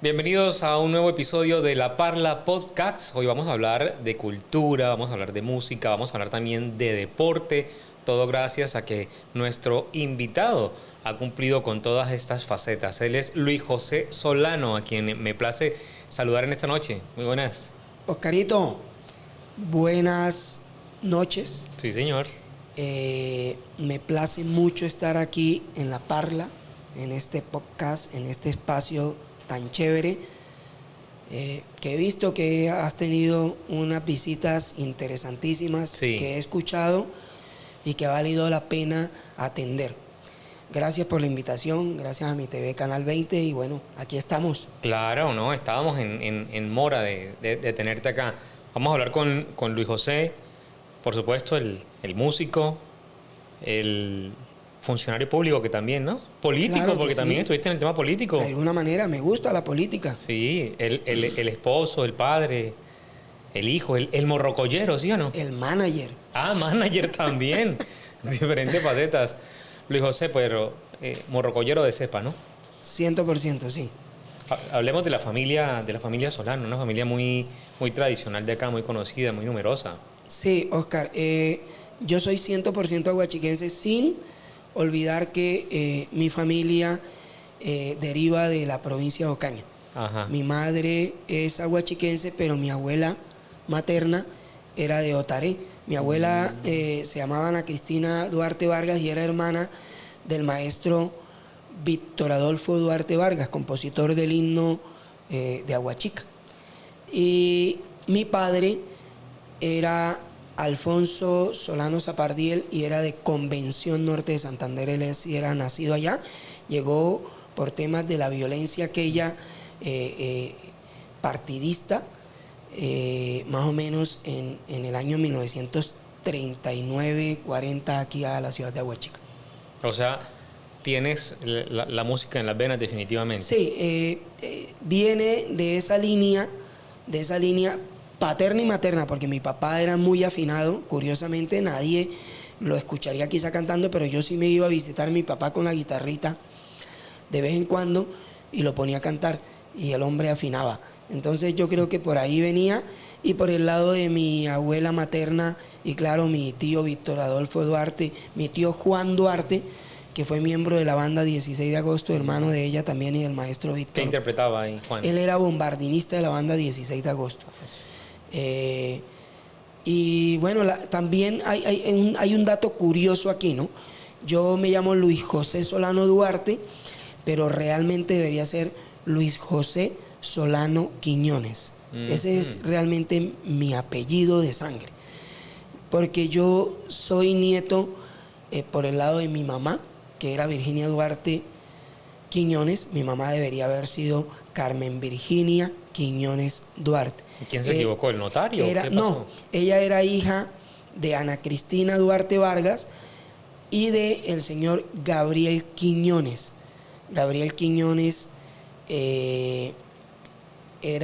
Bienvenidos a un nuevo episodio de La Parla Podcast. Hoy vamos a hablar de cultura, vamos a hablar de música, vamos a hablar también de deporte. Todo gracias a que nuestro invitado ha cumplido con todas estas facetas. Él es Luis José Solano, a quien me place saludar en esta noche. Muy buenas. Oscarito, buenas noches. Sí, señor. Me place mucho estar aquí en La Parla, en este podcast, en este espacio tan chévere, que he visto que has tenido unas visitas interesantísimas, Sí. que he escuchado y que ha valido la pena atender. Gracias por la invitación, gracias a mi TV Canal 20 y bueno, aquí estamos. Claro, ¿no? Estábamos en mora de tenerte acá. Vamos a hablar con Luis José, por supuesto, el músico, el funcionario público que también, ¿no? Político, Claro que porque sí. también estuviste en el tema político. De alguna manera me gusta la política. Sí, el esposo, el padre, el hijo, el morrocoyero, ¿sí o no? El manager. Ah, manager también. Diferentes facetas. Luis José, pero morrocoyero de cepa, ¿no? 100%, sí. Hablemos de la familia Solano, una familia muy tradicional de acá, muy conocida, muy numerosa. Sí, Oscar, yo soy 100% aguachiquense sin olvidar que mi familia deriva de la provincia de Ocaña. Ajá. Mi madre es aguachiquense, pero mi abuela materna era de Otaré. Mi abuela se llamaba Ana Cristina Duarte Vargas y era hermana del maestro Víctor Adolfo Duarte Vargas, compositor del himno de Aguachica. Y mi padre era Alfonso Solano Zapardiel y era de Convención Norte de Santander. Él era nacido allá, llegó por temas de la violencia aquella partidista, más o menos en el año 1939-40 aquí a la ciudad de Aguachica. O sea, tienes la música en las venas definitivamente. Sí, viene de esa línea paterna y materna, porque mi papá era muy afinado. Curiosamente, nadie lo escucharía quizá cantando, pero yo sí me iba a visitar a mi papá con la guitarrita de vez en cuando y lo ponía a cantar y el hombre afinaba. Entonces yo creo que por ahí venía, y por el lado de mi abuela materna y claro, mi tío Víctor Adolfo Duarte, mi tío Juan Duarte, que fue miembro de la banda 16 de agosto, hermano de ella también y del maestro Víctor. ¿Qué interpretaba ahí, Juan? Él era bombardinista de la banda 16 de agosto. Y bueno, también hay un dato curioso aquí, ¿no? Yo me llamo Luis José Solano Duarte, pero realmente debería ser Luis José Solano Quiñones. Ese es realmente mi apellido de sangre, porque yo soy nieto por el lado de mi mamá, que era Virginia Duarte Quiñones. Mi mamá debería haber sido Carmen Virginia Quiñones Duarte. ¿Quién se equivocó? ¿El notario? ¿Qué pasó? No, ella era hija de Ana Cristina Duarte Vargas y de el señor Gabriel Quiñones. Gabriel Quiñones era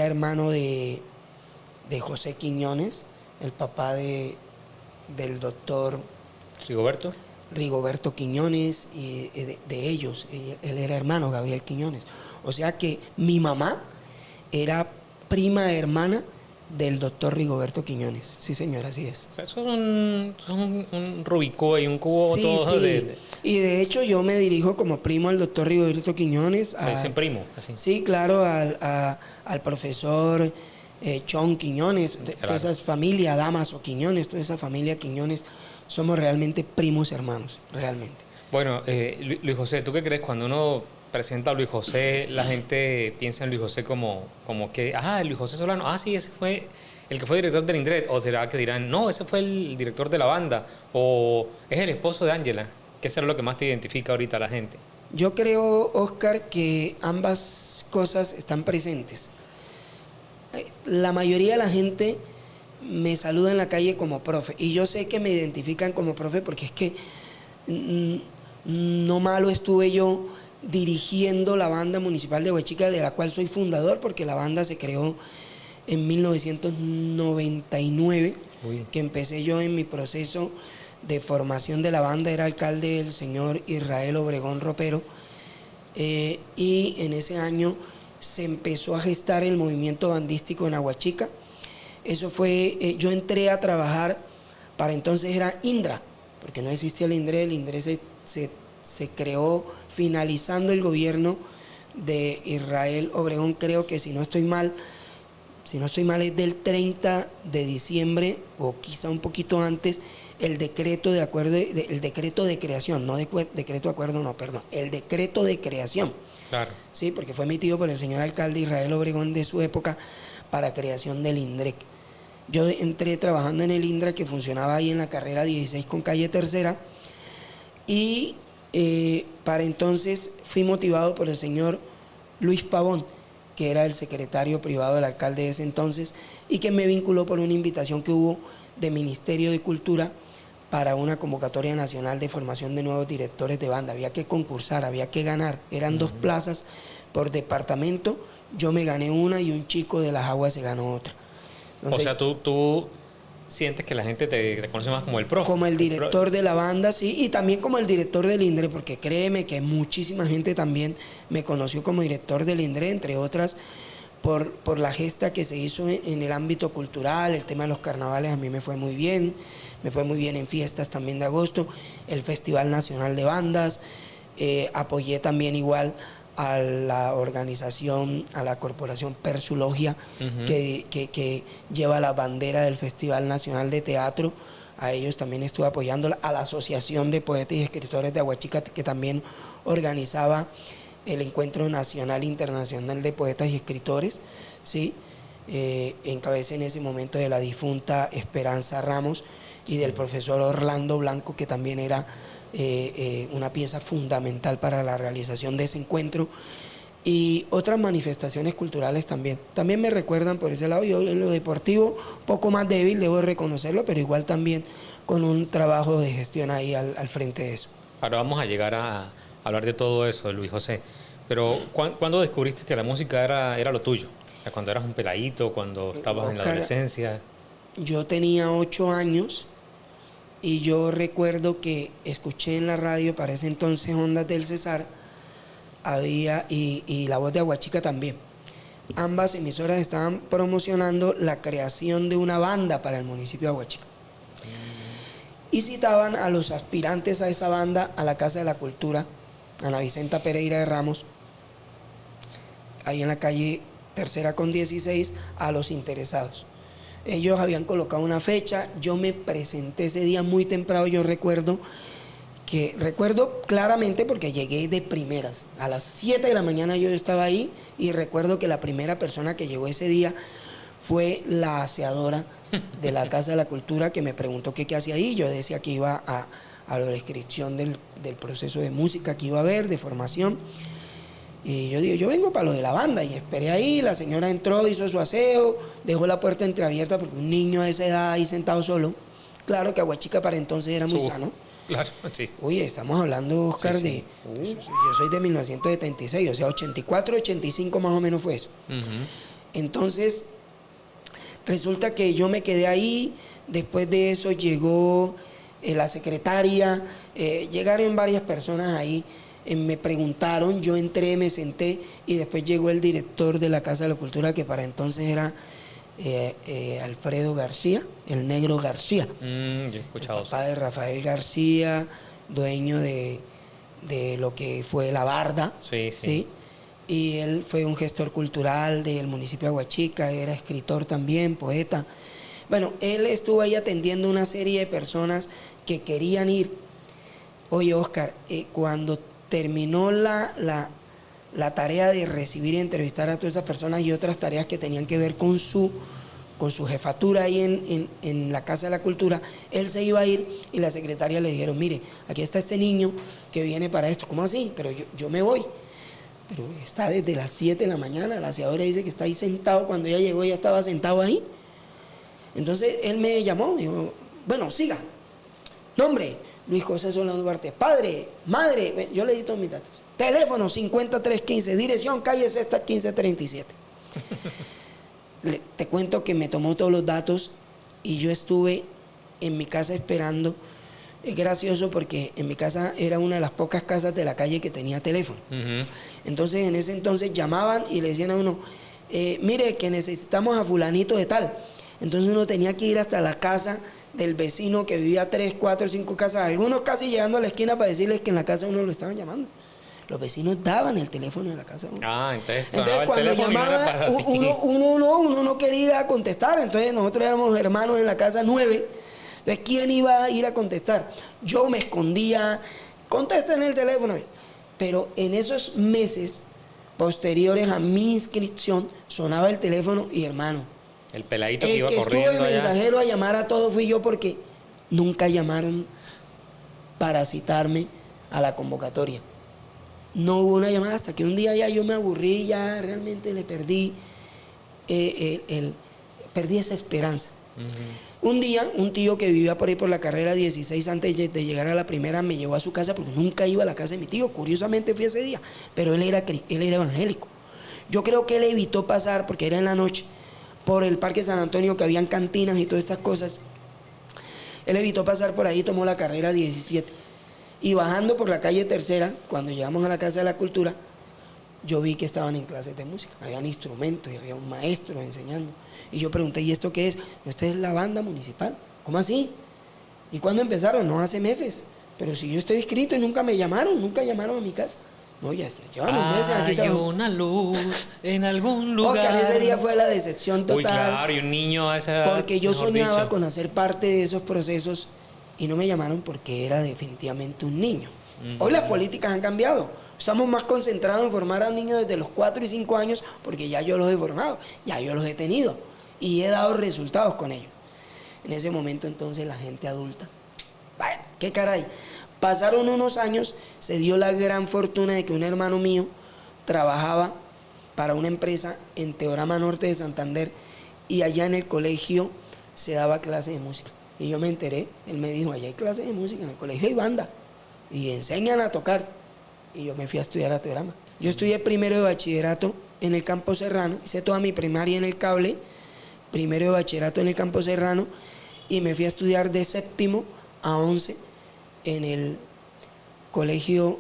hermano de José Quiñones, el papá del doctor ¿Rigoberto? Rigoberto Quiñones, y de ellos. Él era hermano, Gabriel Quiñones. O sea que mi mamá era prima hermana del doctor Rigoberto Quiñones. Sí, señor, así es. O sea, eso es un Rubicó y un cubo Sí, todo sí. Y de hecho yo me dirijo como primo al doctor Rigoberto Quiñones. Se dicen primo, así. Sí, claro, al profesor Chon Quiñones, Claro. toda esa familia, Damaso Quiñones, toda esa familia Quiñones, somos realmente primos hermanos, realmente. Bueno, Luis José, ¿tú qué crees? Cuando uno presenta a Luis José, la gente piensa en Luis José como que, Luis José Solano, sí, ese fue el que fue director del Indret, o será que dirán, no, ese fue el director de la banda, o es el esposo de Ángela, que eso es lo que más te identifica ahorita a la gente. Yo creo, Oscar, que ambas cosas están presentes. La mayoría de la gente me saluda en la calle como profe, y yo sé que me identifican como profe porque es que no malo estuve yo dirigiendo la banda municipal de Aguachica, de la cual soy fundador, porque la banda se creó en 1999, que empecé yo en mi proceso de formación de la banda. Era alcalde el señor Israel Obregón Ropero, y en ese año se empezó a gestar el movimiento bandístico en Aguachica. Eso fue, yo entré a trabajar, para entonces era Indra, porque no existía el INDRE se creó finalizando el gobierno de Israel Obregón, creo que si no estoy mal es del 30 de diciembre o quizá un poquito antes, el decreto de acuerdo, el decreto de creación, no decreto de acuerdo, no, perdón, el decreto de creación. Claro. Sí, porque fue emitido por el señor alcalde Israel Obregón de su época para creación del INDREC. Yo entré trabajando en el INDRA, que funcionaba ahí en la carrera 16 con calle Tercera, y para entonces fui motivado por el señor Luis Pavón, que era el secretario privado del alcalde de ese entonces, y que me vinculó por una invitación que hubo de Ministerio de Cultura para una convocatoria nacional de formación de nuevos directores de banda. Había que concursar, había que ganar. Eran 2 plazas por departamento. Yo me gané una y un chico de Las Aguas se ganó otra. Entonces, o sea, tú sientes que la gente te conoce más como el profe. como el director de la banda, sí, y también como el director del INDRE, porque créeme que muchísima gente también me conoció como director del INDRE, entre otras por la gesta que se hizo en el ámbito cultural. El tema de los carnavales a mí me fue muy bien en fiestas también de agosto, el Festival Nacional de Bandas, apoyé también igual a la organización, a la corporación Persulogia, que lleva la bandera del Festival Nacional de Teatro. A ellos también estuve apoyándola, a la Asociación de Poetas y Escritores de Aguachica, que también organizaba el Encuentro Nacional Internacional de Poetas y Escritores, ¿sí? Encabecé en ese momento de la difunta Esperanza Ramos y del profesor Orlando Blanco, que también era una pieza fundamental para la realización de ese encuentro, y otras manifestaciones culturales también. También me recuerdan por ese lado. Yo en lo deportivo poco más débil, debo reconocerlo, pero igual también con un trabajo de gestión ahí al frente de eso. Ahora vamos a llegar a hablar de todo eso, Luis José. Pero ¿cuándo descubriste que la música era lo tuyo? O sea, cuando eras un peladito, cuando estabas en la adolescencia. Yo tenía 8 años y yo recuerdo que escuché en la radio, para ese entonces Ondas del Cesar, había, y La Voz de Aguachica también. Ambas emisoras estaban promocionando la creación de una banda para el municipio de Aguachica. Y citaban a los aspirantes a esa banda a la Casa de la Cultura, Ana Vicenta Pereira de Ramos, ahí en la calle Tercera con 16, a los interesados. Ellos habían colocado una fecha, yo me presenté ese día muy temprano. Yo recuerdo claramente porque llegué de primeras. A las 7 de la mañana yo estaba ahí, y recuerdo que la primera persona que llegó ese día fue la aseadora de la Casa de la Cultura, que me preguntó qué hacía ahí. Yo decía que iba a la inscripción del proceso de música que iba a haber, de formación. Y yo digo, yo vengo para lo de la banda, y esperé ahí. La señora entró, hizo su aseo, dejó la puerta entreabierta, porque un niño de esa edad ahí sentado solo. Claro que Aguachica para entonces era muy sano. Claro, sí. Oye, estamos hablando, Oscar, sí. Yo soy de 1976, o sea, 84, 85 más o menos fue eso. Entonces, resulta que yo me quedé ahí. Después de eso llegó la secretaria, llegaron varias personas ahí. Me preguntaron, yo entré, me senté, y después llegó el director de la Casa de la Cultura, que para entonces era Alfredo García, el Negro García. Yo he escuchado el papá de Rafael García, dueño de lo que fue La Barda. Sí. Y él fue un gestor cultural del municipio de Aguachica, era escritor también, poeta. Bueno, él estuvo ahí atendiendo una serie de personas que querían ir. Oye, Oscar, cuando terminó la tarea de recibir y entrevistar a todas esas personas, y otras tareas que tenían que ver con su jefatura ahí en la Casa de la Cultura, él se iba a ir, y la secretaria le dijeron, mire, aquí está este niño que viene para esto. ¿Cómo así? Pero yo me voy. Pero está desde las 7 de la mañana, la aseadora dice que está ahí sentado. Cuando ella llegó, ya estaba sentado ahí. Entonces él me llamó, me dijo, bueno, siga. Nombre, Luis José Solano Duarte. Padre, madre, yo le di todos mis datos. Teléfono 50315, dirección calle Sexta 1537. Te cuento que me tomó todos los datos, y yo estuve en mi casa esperando. es gracioso porque en mi casa era una de las pocas casas de la calle que tenía teléfono. Entonces en ese entonces llamaban y le decían a uno, mire que necesitamos a fulanito de tal. Entonces uno tenía que ir hasta la casa del vecino que vivía 3, 4, 5 casas, algunos casi llegando a la esquina para decirles que en la casa uno lo estaban llamando. Los vecinos daban el teléfono de la casa. Entonces cuando llamaba, uno no quería ir a contestar. Entonces nosotros éramos hermanos en la casa 9. Entonces, ¿quién iba a ir a contestar? Yo me escondía, contesta en el teléfono. Pero en esos meses posteriores a mi inscripción, sonaba el teléfono y hermano, el peladito que iba corriendo estuvo de mensajero a llamar a todos fui yo porque nunca llamaron para citarme a la convocatoria. No hubo una llamada hasta que un día ya yo me aburrí, ya realmente le perdí, perdí esa esperanza. Un día, un tío que vivía por ahí por la carrera 16 antes de llegar a la primera me llevó a su casa porque nunca iba a la casa de mi tío. Curiosamente fui ese día, pero él era evangélico. Yo creo que él evitó pasar, porque era en la noche, por el Parque San Antonio que habían cantinas y todas estas cosas. Él evitó pasar por ahí, tomó la carrera 17. Y bajando por la calle Tercera, cuando llegamos a la Casa de la Cultura, yo vi que estaban en clases de música. Habían instrumentos y había un maestro enseñando. Y yo pregunté, ¿y esto qué es? Esta es la banda municipal. ¿Cómo así? ¿Y cuándo empezaron? No, hace meses. Pero si yo estoy inscrito y nunca me llamaron, nunca llamaron a mi casa. No, ya llevamos meses aquí. Hay una luz en algún lugar. Oscar, ese día fue la decepción total. Uy, claro, y un niño a esa edad, porque yo soñaba dicho, con hacer parte de esos procesos y no me llamaron porque era definitivamente un niño. Hoy las políticas han cambiado. Estamos más concentrados en formar a niños desde los 4 y 5 años porque ya yo los he formado, ya yo los he tenido y he dado resultados con ellos. En ese momento entonces la gente adulta, bueno, qué caray. Pasaron unos años, se dio la gran fortuna de que un hermano mío trabajaba para una empresa en Teorama Norte de Santander y allá en el colegio se daba clase de música. Y yo me enteré, él me dijo, allá hay clase de música, en el colegio hay banda y enseñan a tocar. Y yo me fui a estudiar a Teorama. Yo estudié primero de bachillerato en el Campo Serrano, hice toda mi primaria en el Cable, primero de bachillerato en el Campo Serrano y me fui a estudiar de séptimo a 11 en el colegio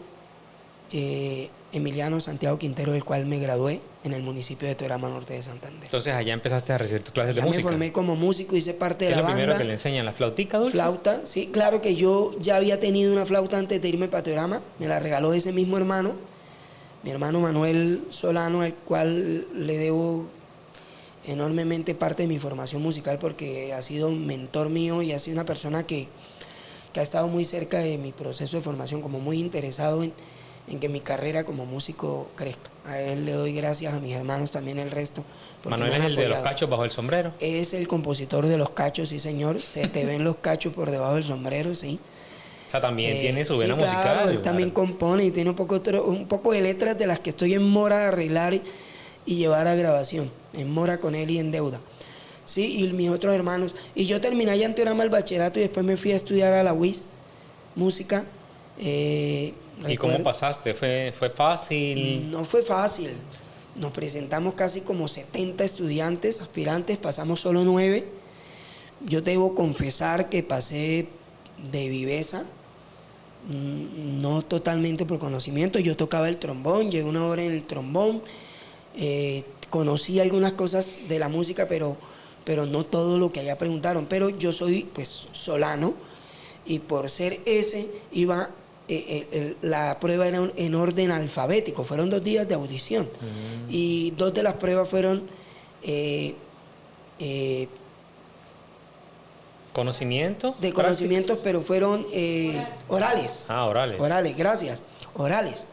Emiliano Santiago Quintero, del cual me gradué en el municipio de Teorama Norte de Santander. Entonces allá empezaste a recibir tus clases de música. Me formé como músico, hice parte de la banda. ¿Qué es lo primero que le enseñan? ¿La flautica dulce? Flauta, sí, claro que yo ya había tenido una flauta antes de irme para Teorama, me la regaló ese mismo hermano, mi hermano Manuel Solano, al cual le debo enormemente parte de mi formación musical porque ha sido un mentor mío y ha sido una persona que ha estado muy cerca de mi proceso de formación, como muy interesado en que mi carrera como músico crezca. A él le doy gracias, a mis hermanos también, el resto. Manuel es el de los cachos bajo el sombrero. Es el compositor de los cachos, sí señor. Se te ven los cachos por debajo del sombrero, sí. O sea, también tiene su vena sí, claro, musical. Él también compone y tiene un poco de letras de las que estoy en mora de arreglar y llevar a grabación. En mora con él y en deuda. Sí, y mis otros hermanos. Y yo terminé allá en Teorama el bachillerato y después me fui a estudiar a la UIS, música. ¿Y cómo pasaste? ¿Fue fácil? No fue fácil. Nos presentamos casi como 70 estudiantes, aspirantes, pasamos solo 9. Yo debo confesar que pasé de viveza, no totalmente por conocimiento. Yo tocaba el trombón, llevé una hora en el trombón, conocí algunas cosas de la música, pero no todo lo que allá preguntaron. Pero yo soy pues solano y por ser ese iba... la prueba era en orden alfabético, fueron 2 días de audición y 2 de las pruebas fueron ¿conocimientos? De conocimientos, pero fueron orales. Orales, gracias, orales.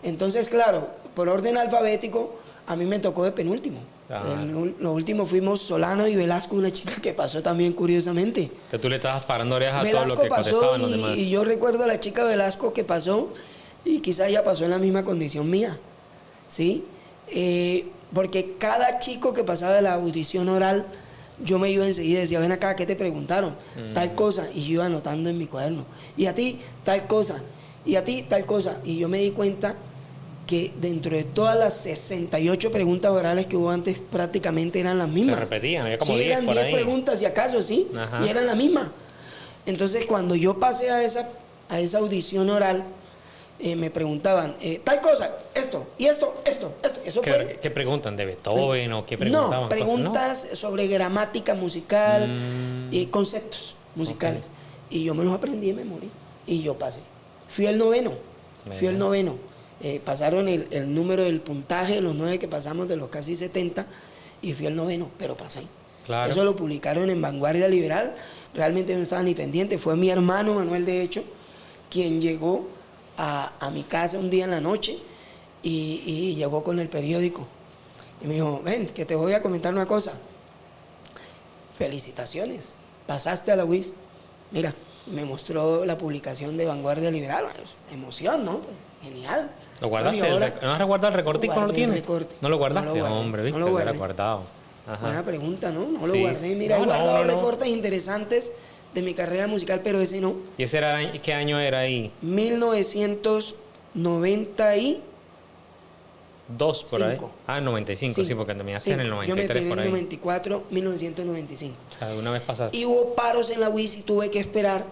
Entonces, claro, por orden alfabético a mí me tocó de penúltimo. Lo último fuimos Solano y Velasco, una chica que pasó también curiosamente. Entonces tú le estabas parando orejas a Velasco todo lo que contestaban los demás. Y yo recuerdo a la chica Velasco que pasó y quizás ella pasó en la misma condición mía, ¿sí? Porque cada chico que pasaba de la audición oral, yo me iba enseguida y decía, ven acá, ¿qué te preguntaron? Tal cosa, y yo iba anotando en mi cuaderno. Y a ti, tal cosa, y a ti, tal cosa. Y yo me di cuenta que dentro de todas las 68 preguntas orales que hubo antes, prácticamente eran las mismas. Se repetían, había como sí, 10 eran por 10 ahí. preguntas, si acaso, sí, y eran las mismas. Entonces, cuando yo pasé a esa audición oral, me preguntaban, tal cosa, esto, y esto. Eso fue... ¿Qué preguntan? ¿De Beethoven o qué preguntaban? No, preguntas sobre gramática musical y conceptos musicales. Okay. Y yo me los aprendí de memoria. Y yo pasé. Fui el noveno. Pasaron el número del puntaje, los 9 que pasamos de los casi 70, y fui el noveno, pero pasé. Claro. Eso lo publicaron en Vanguardia Liberal. Realmente no estaba ni pendiente. Fue mi hermano Manuel, de hecho, quien llegó a mi casa un día en la noche y llegó con el periódico. Y me dijo, ven, que te voy a comentar una cosa. Felicitaciones, pasaste a la UIS. Mira, me mostró la publicación de Vanguardia Liberal. Emoción, ¿no? Pues, genial. ¿Lo guardaste? ¿No has reguardado el recortico? ¿No lo tienes? ¿No lo guardaste? No lo guardé, hombre, ¿viste? Lo hubiera guardado. Ajá. Buena pregunta, ¿no? No lo guardé. Mira, he guardado recortes interesantes de mi carrera musical, pero ese no. ¿Y ese era qué año era ahí? 1992 por ahí. 95, sí, porque terminaste en el 93 por ahí. Yo me por en el 94, 1995. O sea, una vez pasaste. Y hubo paros en la UIS y tuve que esperar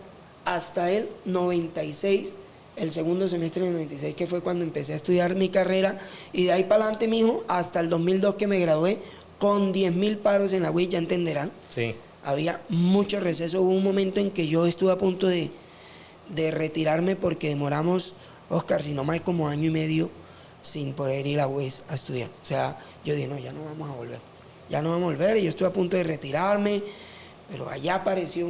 hasta el 96, el segundo semestre del 96, que fue cuando empecé a estudiar mi carrera. Y de ahí para adelante, mijo, hasta el 2002 que me gradué, con 10.000 paros en la UIS, ya entenderán. Sí. Había mucho receso. Hubo un momento en que yo estuve a punto de retirarme porque demoramos, Oscar, si no más como año y medio sin poder ir a la UIS a estudiar. O sea, yo dije, no, ya no vamos a volver. Ya no vamos a volver. Y yo estuve a punto de retirarme, pero allá apareció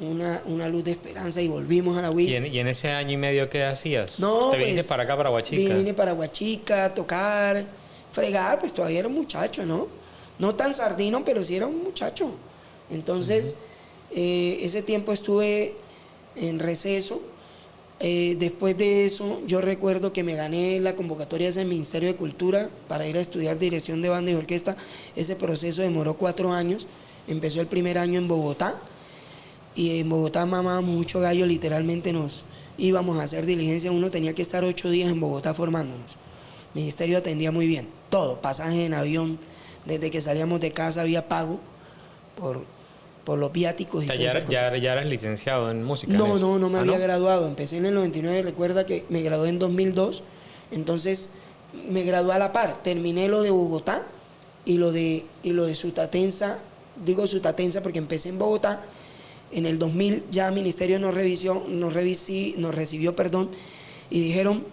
una luz de esperanza y volvimos a la UIS. ¿Y en ese año y medio qué hacías? No, ¿Te viniste para acá, para Huachica? Vine para Huachica, tocar, fregar, pues todavía era un muchacho, ¿no? No tan sardino, pero sí era un muchacho. Entonces, ese tiempo estuve en receso. Después de eso, yo recuerdo que me gané la convocatoria del Ministerio de Cultura para ir a estudiar dirección de banda y orquesta. Ese proceso demoró 4 años. Empezó el primer año en Bogotá. Y en Bogotá mamábamos mucho gallo, literalmente nos íbamos a hacer diligencia. Uno tenía que estar 8 días en Bogotá formándonos. El ministerio atendía muy bien, todo, pasaje en avión, desde que salíamos de casa había pago por los viáticos y o sea, todas esas cosas. ¿Ya eras licenciado en música? No me había graduado, empecé en el 99, recuerda que me gradué en 2002, entonces me gradué a la par, terminé lo de Bogotá y lo de Sutatensa, digo Sutatensa porque empecé en Bogotá. En el 2000 ya el ministerio nos recibió, y dijeron,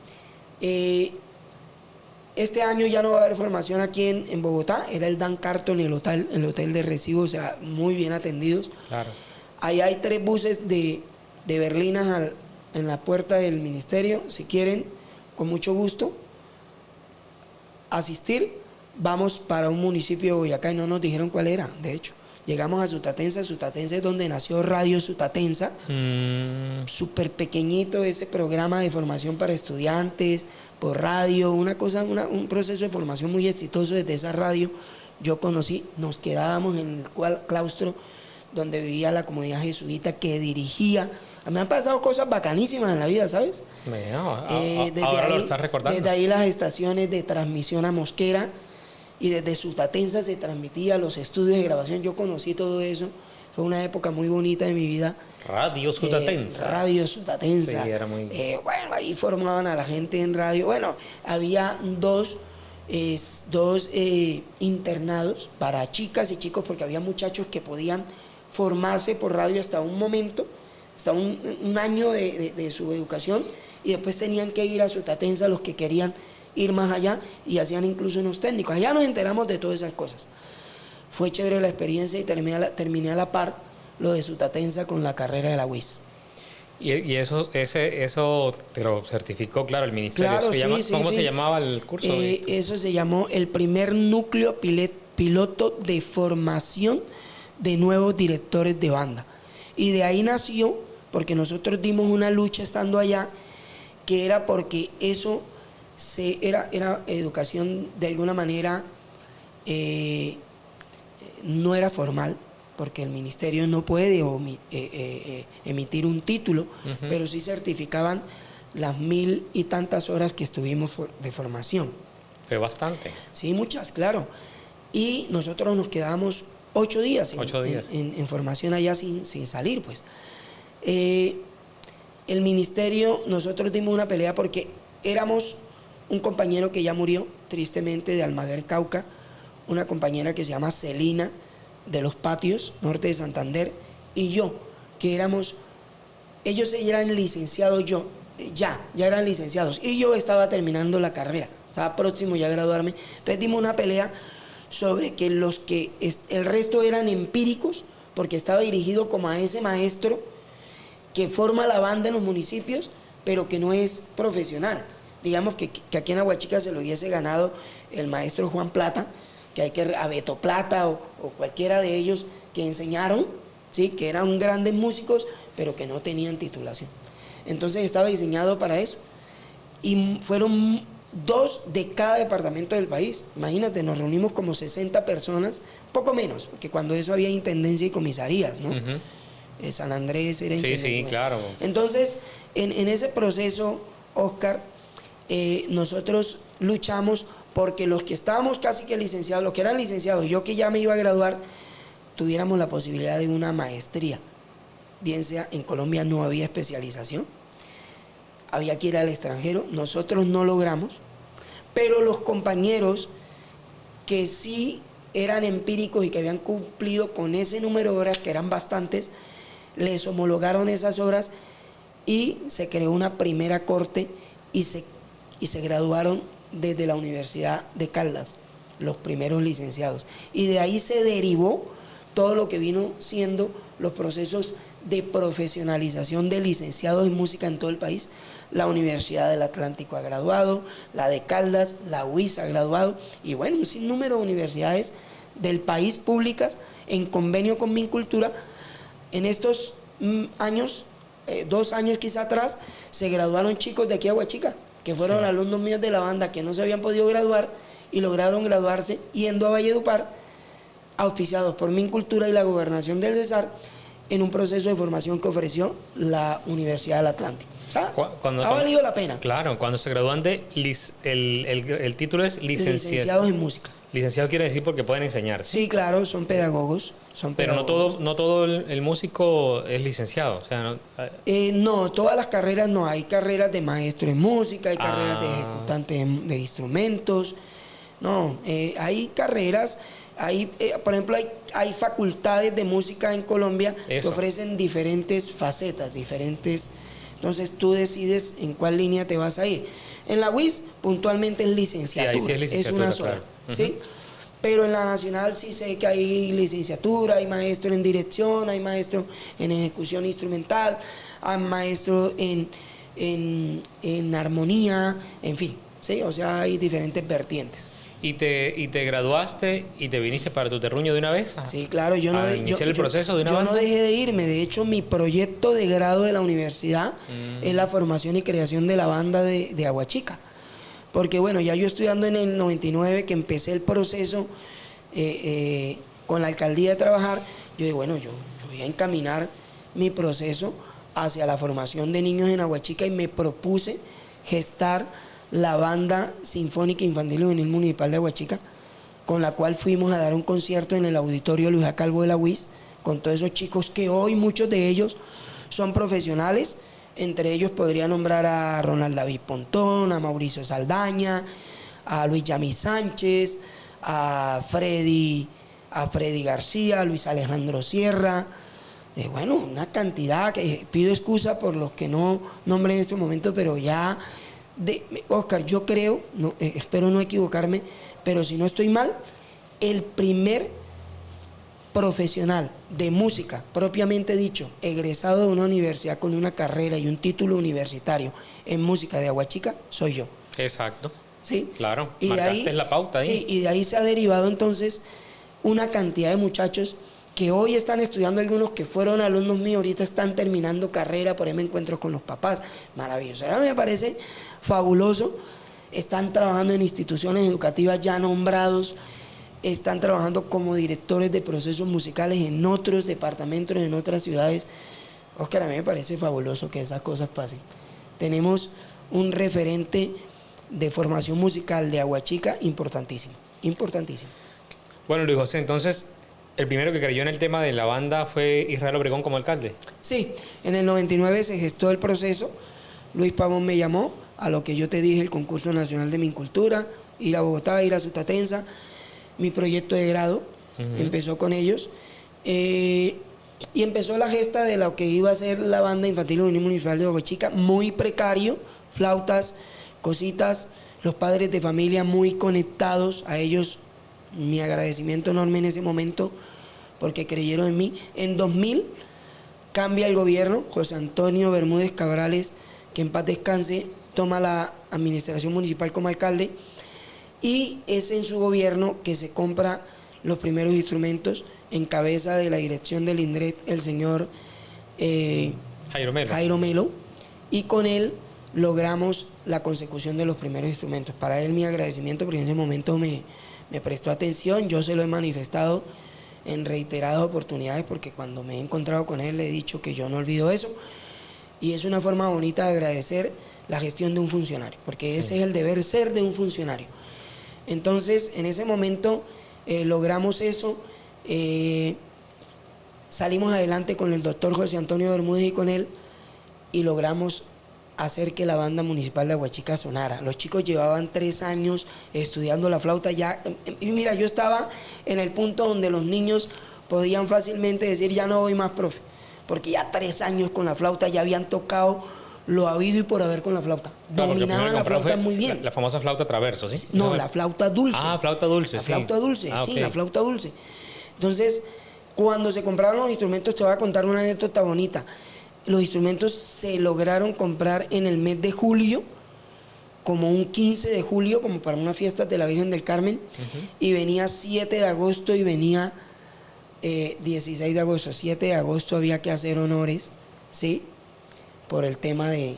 este año ya no va a haber formación aquí en Bogotá. Era el Dan Carton, el hotel de Recibo, o sea, muy bien atendidos. Claro. Ahí hay 3 buses de berlinas en la puerta del ministerio. Si quieren, con mucho gusto, asistir. Vamos para un municipio de Boyacá y no nos dijeron cuál era, de hecho. Llegamos a Sutatensa. Sutatensa es donde nació Radio Sutatensa. Súper pequeñito ese programa de formación para estudiantes por radio, un proceso de formación muy exitoso. Desde esa radio yo conocí, nos quedábamos en el claustro donde vivía la comunidad jesuita que dirigía. Me han pasado cosas bacanísimas en la vida, ¿sabes? Ahora lo estás recordando. Desde ahí las estaciones de transmisión a Mosquera, y desde Sutatensa se transmitía los estudios de grabación. Yo conocí todo eso. Fue una época muy bonita de mi vida. Radio Sutatensa. Radio Sutatensa. Sí, era muy... bueno, ahí formaban a la gente en radio. Bueno, había dos internados para chicas y chicos, porque había muchachos que podían formarse por radio hasta un momento, hasta un año de su educación, y después tenían que ir a Sutatensa los que querían ir más allá, y hacían incluso unos técnicos. Allá nos enteramos de todas esas cosas. Fue chévere la experiencia y terminé a la par lo de Sutatensa con la carrera de la UIS. Y eso te lo certificó, claro, el ministerio. Claro, ¿Cómo se llamaba el curso? Eso se llamó el primer núcleo piloto de formación de nuevos directores de banda. Y de ahí nació, porque nosotros dimos una lucha estando allá, que era porque eso era educación de alguna manera, no era formal, porque el ministerio no puede emitir un título, pero sí certificaban las 1000 y tantas horas que estuvimos de formación. Fue bastante. Sí, muchas, claro. Y nosotros nos quedamos 8 días, 8 días. En formación allá sin salir, pues. El ministerio, nosotros dimos una pelea porque éramos un compañero que ya murió, tristemente, de Almaguer, Cauca, una compañera que se llama Celina, de Los Patios, norte de Santander, y yo, que éramos, ellos eran licenciados, ya eran licenciados, y yo estaba terminando la carrera, estaba próximo ya a graduarme. Entonces dimos una pelea sobre que el resto eran empíricos, porque estaba dirigido como a ese maestro que forma la banda en los municipios, pero que no es profesional. Digamos que aquí en Aguachica se lo hubiese ganado el maestro Juan Plata, a Beto Plata o cualquiera de ellos que enseñaron, ¿sí? Que eran grandes músicos, pero que no tenían titulación. Entonces estaba diseñado para eso. Y fueron 2 de cada departamento del país. Imagínate, nos reunimos como 60 personas, poco menos, porque cuando eso había intendencia y comisarías, ¿no? San Andrés era intendencia. Sí, claro. Entonces, en ese proceso, Oscar, nosotros luchamos porque los que estábamos casi que licenciados, los que eran licenciados, yo que ya me iba a graduar, tuviéramos la posibilidad de una maestría. Bien sea, en Colombia no había especialización, había que ir al extranjero, nosotros no logramos, pero los compañeros que sí eran empíricos y que habían cumplido con ese número de horas, que eran bastantes, les homologaron esas horas y se creó una primera corte y se graduaron desde la Universidad de Caldas, los primeros licenciados. Y de ahí se derivó todo lo que vino siendo los procesos de profesionalización de licenciados en música en todo el país. La Universidad del Atlántico ha graduado, la de Caldas, la UIS ha graduado, y bueno, un sinnúmero de universidades del país públicas en convenio con Mincultura. En estos años, 2 años quizá atrás, se graduaron chicos de aquí a Aguachica, que fueron alumnos míos de la banda que no se habían podido graduar y lograron graduarse yendo a Valledupar, auspiciados por Mincultura y la Gobernación del Cesar, en un proceso de formación que ofreció la Universidad del Atlántico. O sea, ha valido la pena. Claro, cuando se gradúan el título es licenciados en música. Licenciado quiere decir porque pueden enseñar. Sí, claro, son pedagogos. Pero no todo el músico es licenciado. O sea, no, todas las carreras no. Hay carreras de maestro en música, hay carreras de ejecutante de instrumentos. No, hay carreras, por ejemplo, hay facultades de música en Colombia que ofrecen diferentes facetas, diferentes. Entonces tú decides en cuál línea te vas a ir. En la UIS puntualmente es licenciatura, sí, ahí sí es licenciatura, una sola, claro. ¿sí? Pero en la nacional sí sé que hay licenciatura, hay maestro en dirección, hay maestro en ejecución instrumental, hay maestro en armonía, en fin, ¿sí? O sea, hay diferentes vertientes. ¿Y te graduaste y te viniste para tu terruño de una vez? Sí, claro. Yo no dejé de irme. De hecho, mi proyecto de grado de la universidad es la formación y creación de la banda de Aguachica. Porque bueno, ya yo estudiando en el 99, que empecé el proceso con la alcaldía de trabajar, yo dije, bueno, yo voy a encaminar mi proceso hacia la formación de niños en Aguachica y me propuse gestar la banda sinfónica infantil y juvenil municipal de Aguachica, con la cual fuimos a dar un concierto en el auditorio Luis A. Calvo de la UIS, con todos esos chicos que hoy muchos de ellos son profesionales. Entre ellos podría nombrar a Ronald David Pontón, a Mauricio Saldaña, a Luis Yamí Sánchez, a Freddy García, a Luis Alejandro Sierra. Bueno, una cantidad que pido excusa por los que no nombré en este momento, pero ya... Oscar, yo creo, espero no equivocarme, pero si no estoy mal, el primer profesional de música, propiamente dicho, egresado de una universidad con una carrera y un título universitario en música de Aguachica, soy yo. Exacto. ¿Sí? Claro, y marcaste la pauta ahí. Sí, y de ahí se ha derivado entonces una cantidad de muchachos que hoy están estudiando, algunos que fueron alumnos míos, ahorita están terminando carrera, por ahí me encuentro con los papás, maravilloso. A mí me parece fabuloso, están trabajando en instituciones educativas ya nombrados, están trabajando como directores de procesos musicales en otros departamentos, en otras ciudades. Oscar, a mí me parece fabuloso que esas cosas pasen. Tenemos un referente de formación musical de Aguachica importantísimo, importantísimo. Bueno, Luis José, entonces... el primero que creyó en el tema de la banda fue Israel Obregón como alcalde. Sí, en el 99 se gestó el proceso. Luis Pavón me llamó a lo que yo te dije, el concurso nacional de Mincultura, ir a Bogotá, ir a Sutatensa. Mi proyecto de grado empezó con ellos. Y empezó la gesta de lo que iba a ser la banda infantil juvenil municipal de Aguachica, muy precario, flautas, cositas, los padres de familia muy conectados a ellos. Mi agradecimiento enorme en ese momento porque creyeron en mí. En 2000 cambia el gobierno, José Antonio Bermúdez Cabrales, que en paz descanse, toma la administración municipal como alcalde y es en su gobierno que se compra los primeros instrumentos en cabeza de la dirección del INDRET, el señor Jairo Melo, y con él logramos la consecución de los primeros instrumentos. Para él mi agradecimiento porque en ese momento me prestó atención, yo se lo he manifestado en reiteradas oportunidades porque cuando me he encontrado con él le he dicho que yo no olvido eso y es una forma bonita de agradecer la gestión de un funcionario, porque ese es el deber ser de un funcionario. Entonces, en ese momento logramos eso, salimos adelante con el doctor José Antonio Bermúdez y con él y logramos hacer que la banda municipal de Aguachica sonara. Los chicos llevaban 3 años estudiando la flauta ya. Y mira, yo estaba en el punto donde los niños podían fácilmente decir, ya no voy más, profe, porque ya 3 años con la flauta ya habían tocado lo habido y por haber con la flauta. No, dominaban la flauta muy bien. La famosa flauta traverso, ¿sí? No, la flauta dulce. Ah, flauta dulce, la sí. Flauta dulce, sí, okay. la flauta dulce. Entonces, cuando se compraron los instrumentos, te voy a contar una anécdota bonita. Los instrumentos se lograron comprar en el mes de julio, como un 15 de julio, como para una fiesta de la Virgen del Carmen, y venía 7 de agosto y venía 16 de agosto. 7 de agosto había que hacer honores, ¿sí? Por el tema del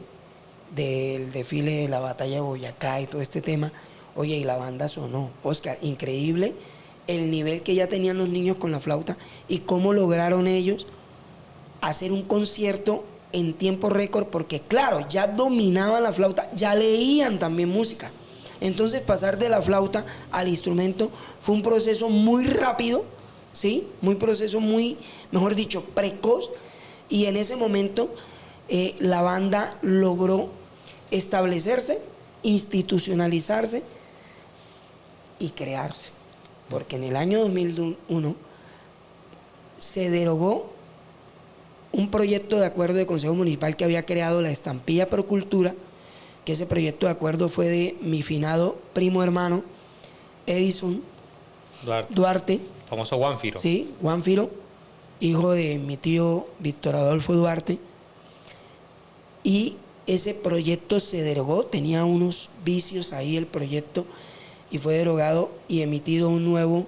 desfile de la batalla de Boyacá y todo este tema. Oye, y la banda sonó, Oscar, increíble el nivel que ya tenían los niños con la flauta y cómo lograron ellos hacer un concierto en tiempo récord, porque claro, ya dominaban la flauta, ya leían también música. Entonces pasar de la flauta al instrumento fue un proceso muy rápido, ¿sí? Mejor dicho, precoz, y en ese momento la banda logró establecerse, institucionalizarse y crearse, porque en el año 2001 se derogó un proyecto de acuerdo de Consejo Municipal que había creado la Estampilla Procultura, que ese proyecto de acuerdo fue de mi finado primo hermano Edison Duarte. Famoso Juanfiro. Sí, Juanfiro, hijo de mi tío Víctor Adolfo Duarte. Y ese proyecto se derogó, tenía unos vicios ahí el proyecto y fue derogado y emitido un nuevo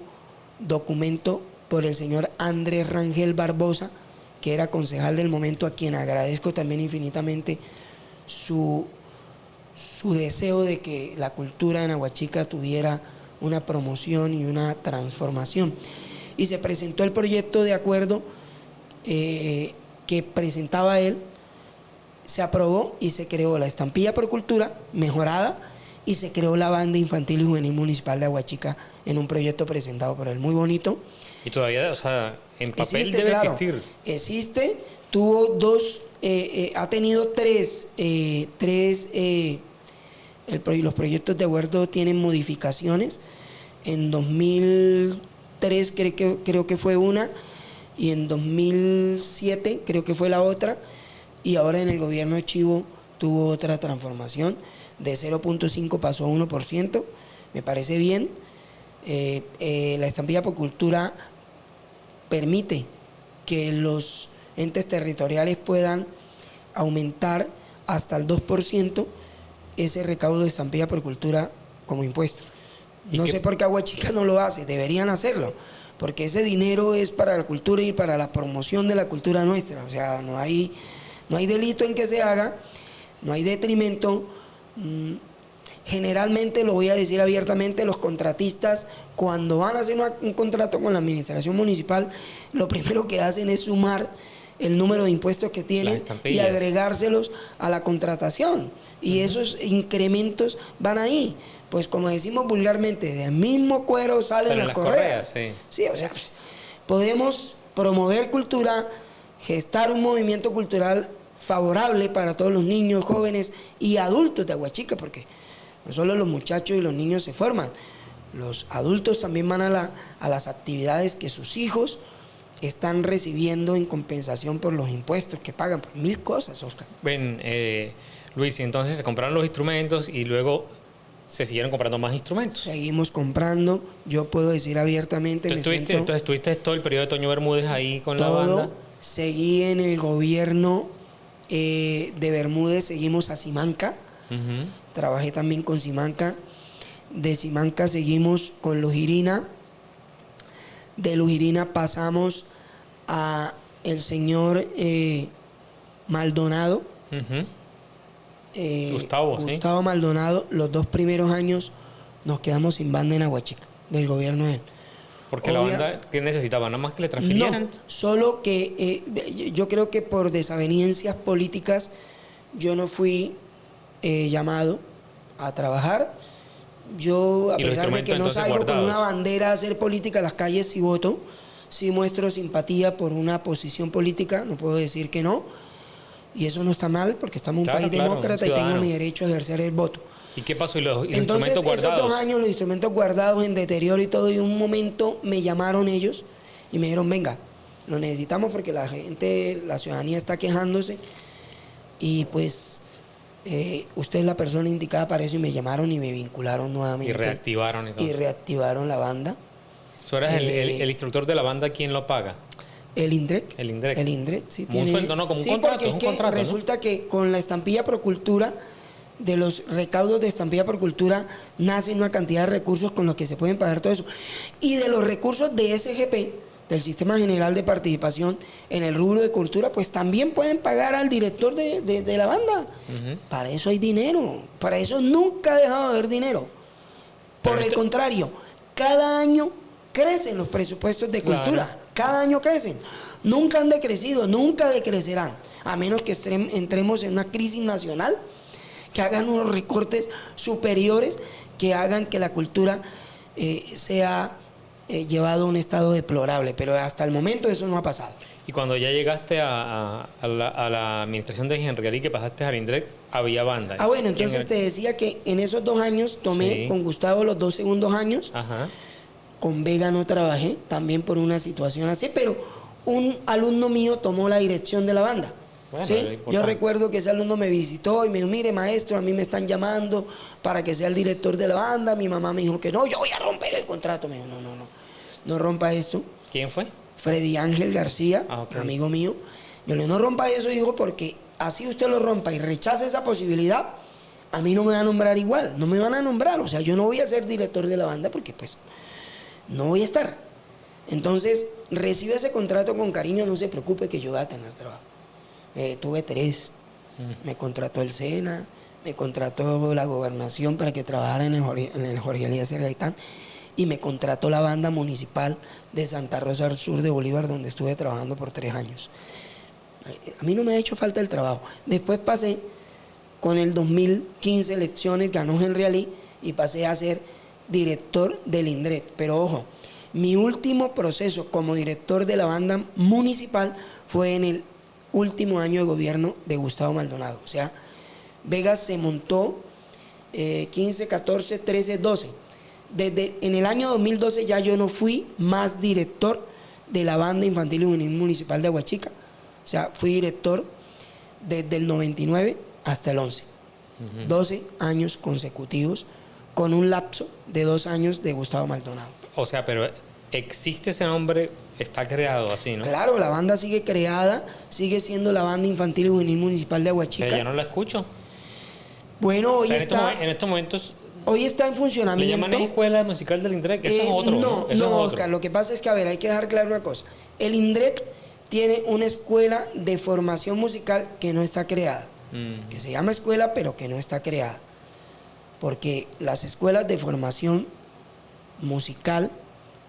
documento por el señor Andrés Rangel Barbosa, que era concejal del momento, a quien agradezco también infinitamente su deseo de que la cultura en Aguachica tuviera una promoción y una transformación. Y se presentó el proyecto de acuerdo que presentaba él, se aprobó y se creó la Estampilla Procultura mejorada y se creó la Banda Infantil y Juvenil Municipal de Aguachica en un proyecto presentado por él, muy bonito. Y todavía, o sea, en papel existe, debe claro, existir. Existe, tuvo 2, ha tenido 3, los proyectos de acuerdo tienen modificaciones. En 2003 creo que fue una, y en 2007 creo que fue la otra, y ahora en el gobierno de Chivo tuvo otra transformación, de 0.5 pasó a 1%, me parece bien. La Estampilla Procultura permite que los entes territoriales puedan aumentar hasta el 2% ese recaudo de Estampilla Procultura como impuesto. No sé por qué Aguachica no lo hace, deberían hacerlo, porque ese dinero es para la cultura y para la promoción de la cultura nuestra. O sea, no hay delito en que se haga, no hay detrimento. Generalmente, lo voy a decir abiertamente, los contratistas, cuando van a hacer un contrato con la administración municipal, lo primero que hacen es sumar el número de impuestos que tienen y agregárselos a la contratación. Y esos incrementos van ahí. Pues como decimos vulgarmente, del mismo cuero salen las correas. Sí. Sí, o sea, podemos promover cultura, gestar un movimiento cultural favorable para todos los niños, jóvenes y adultos de Aguachica, porque no solo los muchachos y los niños se forman, los adultos también van a las actividades que sus hijos están recibiendo en compensación por los impuestos que pagan, por 1000 cosas, Oscar. Ven, Luis, y entonces se compraron los instrumentos y luego se siguieron comprando más instrumentos. Seguimos comprando, yo puedo decir abiertamente, Entonces estuviste todo el periodo de Toño Bermúdez ahí con la banda. Seguí en el gobierno de Bermúdez, seguimos a Simanca, trabajé también con Simanca, de Simanca seguimos con Lujirina, de Lujirina pasamos a el señor Maldonado, Gustavo Maldonado. Los 2 primeros años nos quedamos sin banda en Aguachica, del gobierno de él. Porque la banda, ¿qué necesitaba? ¿Nada más que le transfirieran? No, solo que yo creo que por desavenencias políticas yo no fui llamado a trabajar. Yo, a pesar de que no salgo con una bandera a hacer política a las calles, sí voto, sí muestro simpatía por una posición política, no puedo decir que no. Y eso no está mal porque estamos en un país demócrata y tengo mi derecho a ejercer el voto. ¿Y qué pasó? ¿Y los Entonces, instrumentos guardados? Esos 2 años, los instrumentos guardados en deterioro y todo, y un momento me llamaron ellos y me dijeron, venga, lo necesitamos porque la gente, la ciudadanía está quejándose y pues usted es la persona indicada para eso, y me llamaron y me vincularon nuevamente. Y reactivaron entonces. Y reactivaron la banda. ¿Tú eres el instructor de la banda? ¿Quién lo paga? El INDREC. El INDREC. El INDREC, sí. Como un sueldo, ¿no? Como un contrato. Sí, porque es que resulta que con la estampilla Procultura, de los recaudos de estampilla Procultura, nace una cantidad de recursos con los que se pueden pagar todo eso. Y de los recursos de SGP, del Sistema General de Participación en el rubro de cultura, pues también pueden pagar al director de la banda. Para eso hay dinero. Para eso nunca ha dejado de haber dinero. Por el contrario, cada año crecen los presupuestos de cultura. Claro. Cada año crecen. Nunca han decrecido, nunca decrecerán. A menos que entremos en una crisis nacional, que hagan unos recortes superiores, que hagan que la cultura sea llevado a un estado deplorable. Pero hasta el momento eso no ha pasado. Y cuando ya llegaste a la administración de Henry Ali, que pasaste al INDREC, había banda. Bueno, entonces te decía que en esos 2 años tomé con Gustavo los 2 segundos años. Ajá. Con Vega no trabajé, también por una situación así, pero un alumno mío tomó la dirección de la banda. Bueno, ¿sí? Yo recuerdo que ese alumno me visitó y me dijo, mire maestro, a mí me están llamando para que sea el director de la banda. Mi mamá me dijo que no, yo voy a romper el contrato. Me dijo, no rompa eso. ¿Quién fue? Freddy Ángel García, amigo mío. Yo le dije, no rompa eso, hijo, porque así usted lo rompa y rechace esa posibilidad, a mí no me van a nombrar igual, no me van a nombrar. O sea, yo no voy a ser director de la banda porque pues no voy a estar. Entonces, recibe ese contrato con cariño, no se preocupe que yo voy a tener trabajo. Tuve 3. Me contrató el SENA, me contrató la gobernación para que trabajara en el Jorge Elías Gaitán, y me contrató la banda municipal de Santa Rosa al sur de Bolívar, donde estuve trabajando por 3 años. A mí no me ha hecho falta el trabajo. Después pasé, con el 2015 elecciones, ganó Henry Ali y pasé a ser director del INDREC. Pero ojo, mi último proceso como director de la banda municipal fue en el último año de gobierno de Gustavo Maldonado. O sea, Vegas se montó 15, 14, 13, 12. En el año 2012 ya yo no fui más director de la banda infantil y juvenil municipal de Aguachica. O sea, fui director desde el 99 hasta el 11. 12 años consecutivos, con un lapso de 2 años de Gustavo Maldonado. O sea, pero existe ese nombre, está creado así, ¿no? Claro, la banda sigue creada, sigue siendo la banda infantil y juvenil municipal de Aguachica. Pero ya no la escucho. Bueno, hoy en estos momentos... Hoy está en funcionamiento. ¿Le llaman escuela musical del INDREC? Eso es otro. No, Oscar, lo que pasa es que, a ver, hay que dejar claro una cosa. El INDREC tiene una escuela de formación musical que no está creada. Que se llama escuela, pero que no está creada. Porque las escuelas de formación musical,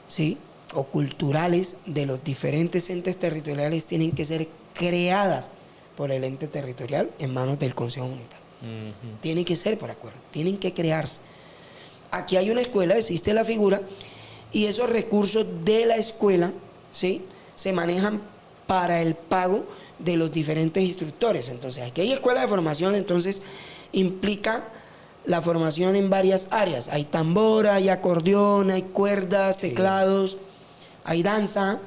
¿sí?, o culturales de los diferentes entes territoriales tienen que ser creadas por el ente territorial en manos del Consejo Municipal. Tienen que ser por acuerdo, tienen que crearse. Aquí hay una escuela, existe la figura, y esos recursos de la escuela ¿sí? Se manejan para el pago de los diferentes instructores. Entonces, aquí hay escuela de formación, entonces implica la formación en varias áreas. Hay tambora, hay acordeón, hay cuerdas, teclados, hay danza,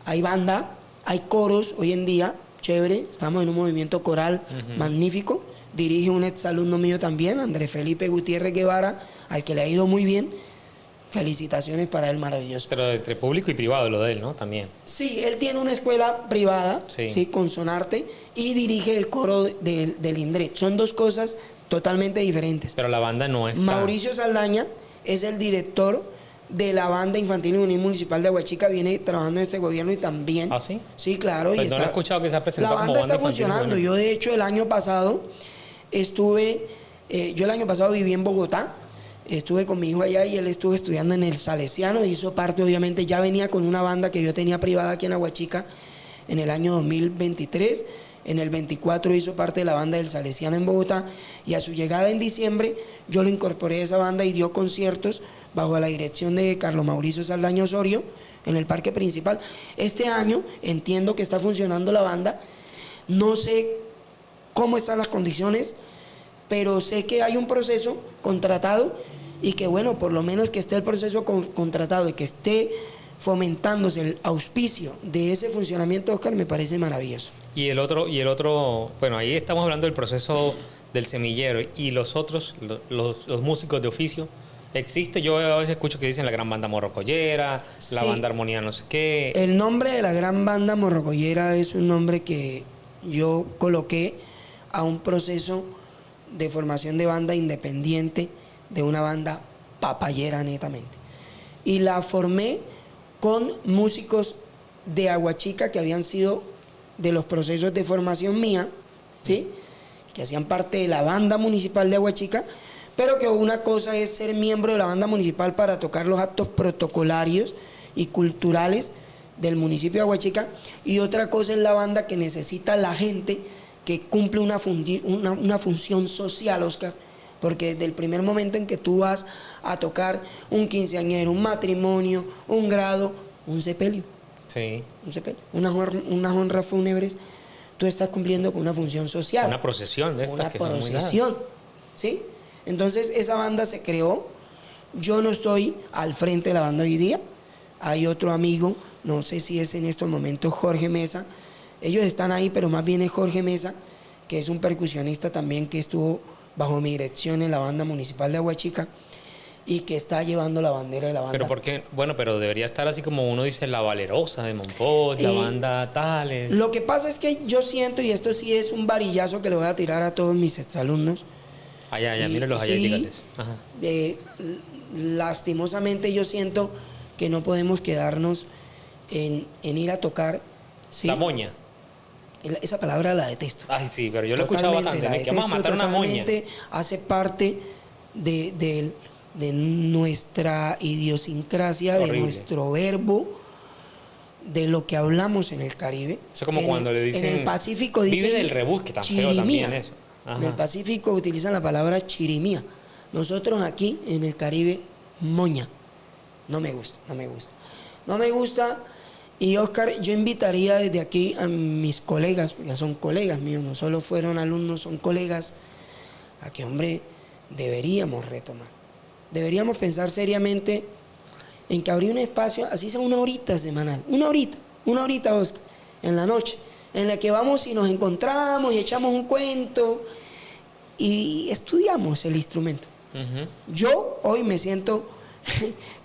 hay banda, hay coros hoy en día, chévere. Estamos en un movimiento coral magnífico. Dirige un exalumno mío también, Andrés Felipe Gutiérrez Guevara, al que le ha ido muy bien. Felicitaciones para él, maravilloso. Pero entre público y privado lo de él, ¿no? También. Sí, él tiene una escuela privada, sí, con Sonarte, y dirige el coro del INDRET. Son dos cosas totalmente diferentes. Pero la banda no está. Mauricio Saldaña es el director de la banda infantil y juvenil municipal de Aguachica, viene trabajando en este gobierno y también. ¿Ah, sí? Sí, claro. Pues y no lo he escuchado que se ha presentado la banda como está banda infantil, funcionando. bueno. Yo, de hecho, el año pasado yo el año pasado viví en Bogotá. Estuve con mi hijo allá y él estuvo estudiando en el Salesiano, hizo parte, obviamente, ya venía con una banda que yo tenía privada aquí en Aguachica en el año 2023. En el 24 hizo parte de la banda del Salesiano en Bogotá y a su llegada en diciembre yo lo incorporé a esa banda y dio conciertos bajo la dirección de Carlos Mauricio Saldaña Osorio en el Parque Principal. Este año entiendo que está funcionando la banda, no sé cómo están las condiciones, pero sé que hay un proceso contratado y que, bueno, por lo menos que esté el proceso contratado y que esté fomentándose el auspicio de ese funcionamiento, Oscar, me parece maravilloso. Y el otro, bueno, ahí estamos hablando del proceso del semillero y los otros, los músicos de oficio. ¿Existe? Yo a veces escucho que dicen la gran banda morrocoyera, la Sí. banda armonía no sé qué. El nombre de la gran banda morrocoyera es un nombre que yo coloqué a un proceso de formación de banda independiente, de una banda papayera netamente. Y la formé con músicos de Aguachica que habían sido de los procesos de formación mía, ¿sí? Que hacían parte de la banda municipal de Aguachica, pero que una cosa es ser miembro de la banda municipal para tocar los actos protocolarios y culturales del municipio de Aguachica, y otra cosa es la banda que necesita la gente que cumple una función social, Oscar, porque desde el primer momento en que tú vas a tocar un quinceañero, un matrimonio, un grado, un sepelio, Sí. un sepelio, unas honras fúnebres, tú estás cumpliendo con una función social. Una procesión de estas Una que son muy procesión, ¿sí? Entonces esa banda se creó. Yo no estoy al frente de la banda hoy día. Hay otro amigo, no sé si es en estos momentos Jorge Mesa. Ellos están ahí, pero más bien es Jorge Mesa, que es un percusionista también que estuvo bajo mi dirección en la banda municipal de Aguachica y que está llevando la bandera de la banda. Pero porque, bueno, pero debería estar así como uno dice, la Valerosa de Monpós, la banda tales. Lo que pasa es que yo siento, y esto sí es un varillazo que le voy a tirar a todos mis exalumnos. Allá, mírenlos allá y sí, dígales. Ajá. Lastimosamente yo siento que no podemos quedarnos en ir a tocar, ¿sí? La moña. Esa palabra la detesto. Ay, sí, pero yo lo he escuchado Totalmente, bastante. la Que vamos a matar una moña. totalmente, hace parte de nuestra idiosincrasia, Es de horrible. nuestro verbo, de lo que hablamos en el Caribe. Eso es como En cuando le dicen. En el Pacífico dicen Vive del rebusque, tan feo chirimía. también eso. Ajá. En el Pacífico utilizan la palabra chirimía. Nosotros aquí en el Caribe, moña. No me gusta, no me gusta. No me gusta. Y Oscar, yo invitaría desde aquí a mis colegas, porque ya son colegas míos, no solo fueron alumnos, son colegas, a que, hombre, deberíamos retomar. Deberíamos pensar seriamente en que abrir un espacio, así sea una horita semanal, una horita, Oscar, en la noche, en la que vamos y nos encontramos y echamos un cuento y estudiamos el instrumento. Yo hoy me siento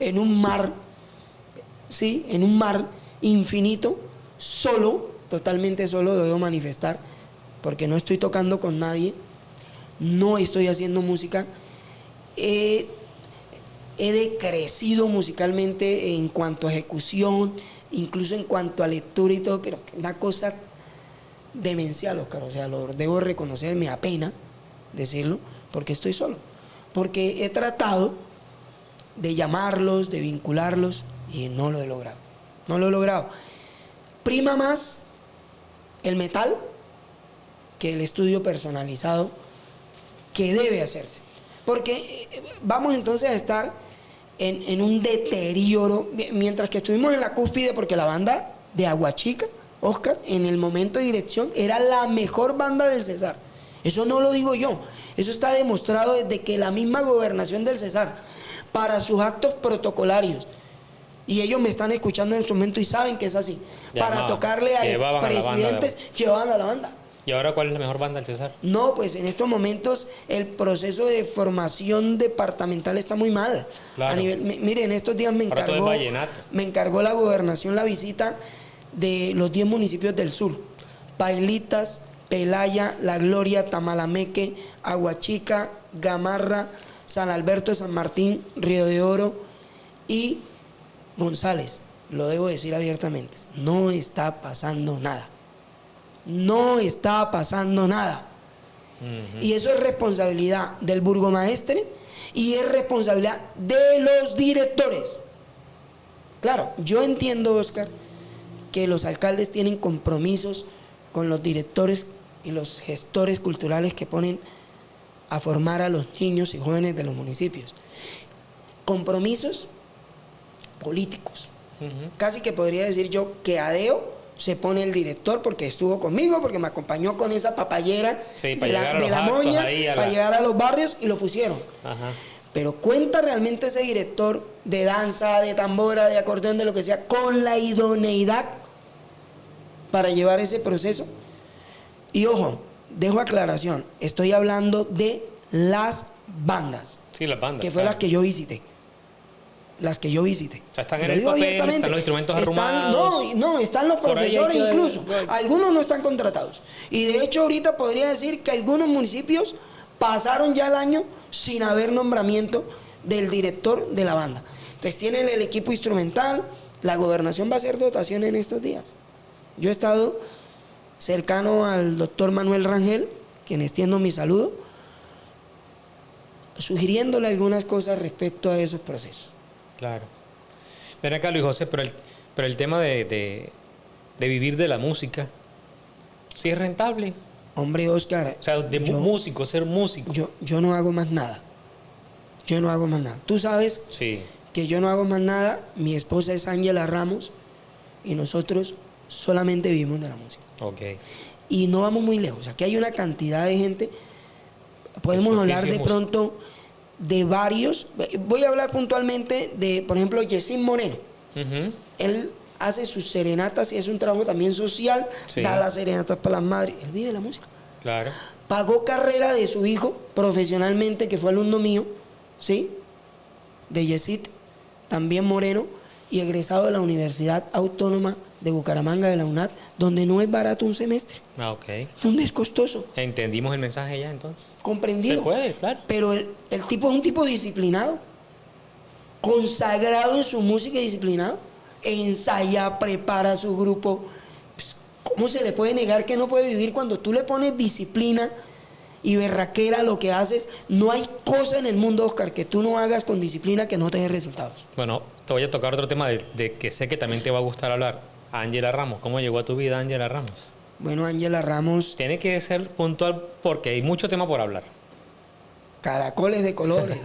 en un mar, ¿sí? En un mar infinito, solo, totalmente solo, lo debo manifestar, porque no estoy tocando con nadie, no estoy haciendo música. He decrecido musicalmente en cuanto a ejecución, incluso en cuanto a lectura y todo, pero una cosa demencial, Oscar, o sea, lo debo reconocer, me apena decirlo, porque estoy solo, porque he tratado de llamarlos, de vincularlos, y no lo he logrado, no lo he logrado. Prima más el metal que el estudio personalizado que debe hacerse, porque vamos entonces a estar en un deterioro, mientras que estuvimos en la cúspide, porque la banda de Aguachica, Oscar, en el momento de dirección, era la mejor banda del Cesar. Eso no lo digo yo, eso está demostrado desde que la misma gobernación del Cesar, para sus actos protocolarios, y ellos me están escuchando en este momento y saben que es así, para tocarle a expresidentes, llevaban a la banda. ¿Y ahora cuál es la mejor banda del Cesar? No, pues en estos momentos el proceso de formación departamental está muy mal. Claro. Mire, en estos días me encargó la gobernación la visita de los 10 municipios del sur: Pailitas, Pelaya, La Gloria, Tamalameque, Aguachica, Gamarra, San Alberto, San Martín, Río de Oro y González. Lo debo decir abiertamente, no está pasando nada. No está pasando nada. Y eso es responsabilidad del burgomaestre y es responsabilidad de los directores. Claro, yo entiendo, Oscar, que los alcaldes tienen compromisos con los directores y los gestores culturales que ponen a formar a los niños y jóvenes de los municipios. Compromisos políticos. Casi que podría decir yo que a deo se pone el director porque estuvo conmigo, porque me acompañó con esa papayera de la moña, para llegar a los barrios, y lo pusieron. Ajá. Pero cuenta realmente ese director de danza, de tambora, de acordeón, de lo que sea, con la idoneidad para llevar ese proceso. Y ojo, dejo aclaración, estoy hablando de las bandas. Sí, las bandas. Que fue las que yo visité. Las que yo visité. O sea, están en el papel, están los instrumentos arrumados. No, están los profesores incluso. Algunos no están contratados. Y de hecho ahorita podría decir que algunos municipios pasaron ya el año sin haber nombramiento del director de la banda. Entonces tienen el equipo instrumental, la gobernación va a hacer dotación en estos días. Yo he estado cercano al doctor Manuel Rangel, quien extiendo mi saludo, sugiriéndole algunas cosas respecto a esos procesos. Claro. Ven acá, Luis José, pero el tema de vivir de la música, ¿sí es rentable? Hombre, Oscar. O sea, músico, ser músico. Yo no hago más nada. Yo no hago más nada. Tú sabes que yo no hago más nada. Mi esposa es Ángela Ramos y nosotros solamente vivimos de la música. Ok. Y no vamos muy lejos. Aquí hay una cantidad de gente. Podemos hablar de pronto de varios. Voy a hablar puntualmente de, por ejemplo, Yesid Moreno. Él hace sus serenatas y es un trabajo también social, da las serenatas para las madres. Él vive la música. Claro. Pagó carrera de su hijo profesionalmente, que fue alumno mío, ¿sí? De Yesid, también Moreno, y egresado de la Universidad Autónoma de Bucaramanga, de la UNAD, donde no es barato un semestre. Ah, ok. Donde es costoso. ¿Entendimos el mensaje ya entonces? Comprendido. Se puede, claro. Pero el tipo es un tipo disciplinado, consagrado en su música y disciplinado. Ensaya, prepara su grupo. Pues, ¿cómo se le puede negar que no puede vivir cuando tú le pones disciplina y berraquera a lo que haces? No hay cosa en el mundo, Oscar, que tú no hagas con disciplina que no te dé resultados. Bueno, te voy a tocar otro tema de que sé que también te va a gustar hablar. Ángela Ramos. ¿Cómo llegó a tu vida Ángela Ramos? Bueno, Ángela Ramos... Tiene que ser puntual porque hay mucho tema por hablar. Caracoles de colores.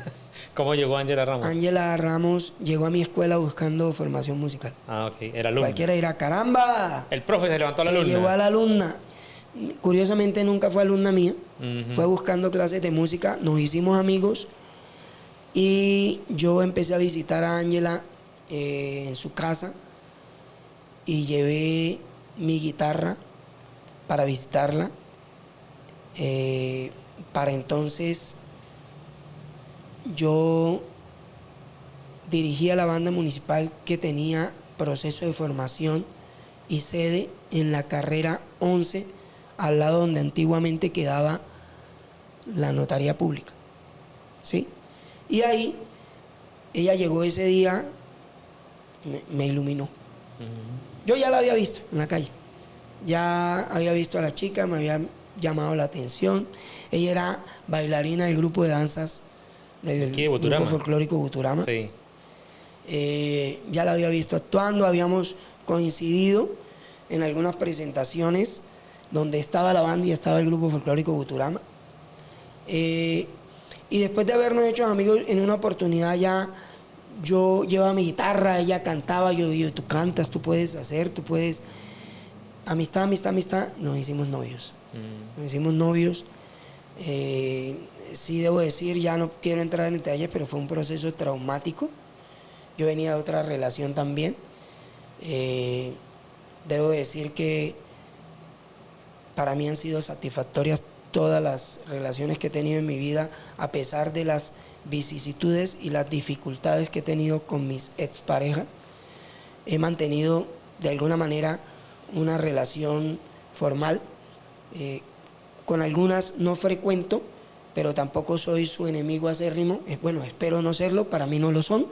¿Cómo llegó Ángela Ramos? Ángela Ramos llegó a mi escuela buscando formación musical. Ah, ok. Era alumna. Cualquiera dirá, ¡caramba! El profe se levantó a la alumna. Se llevó a la alumna. Curiosamente nunca fue alumna mía. Fue buscando clases de música. Nos hicimos amigos. Y yo empecé a visitar a Ángela en su casa. Y llevé mi guitarra para visitarla. Para entonces yo dirigía la banda municipal que tenía proceso de formación y sede en la carrera 11, al lado donde antiguamente quedaba la notaría pública. ¿Sí? Y ahí ella llegó ese día, me iluminó. Yo ya la había visto en la calle. Ya había visto a la chica, me había llamado la atención. Ella era bailarina del grupo de danzas del grupo folclórico Buturama. Sí. Ya la había visto actuando, habíamos coincidido en algunas presentaciones donde estaba la banda y estaba el grupo folclórico Buturama. Y después de habernos hecho amigos en una oportunidad ya yo llevaba mi guitarra, ella cantaba, yo digo, tú cantas, tú puedes hacer, tú puedes... Amistad, amistad, amistad, nos hicimos novios. Nos hicimos novios. Sí debo decir, ya no quiero entrar en detalles, pero fue un proceso traumático. Yo venía de otra relación también. Debo decir que para mí han sido satisfactorias todas las relaciones que he tenido en mi vida, a pesar de las vicisitudes y las dificultades que he tenido con mis exparejas. He mantenido de alguna manera una relación formal. Con algunas no frecuento, pero tampoco soy su enemigo acérrimo. Bueno, espero no serlo, para mí no lo son.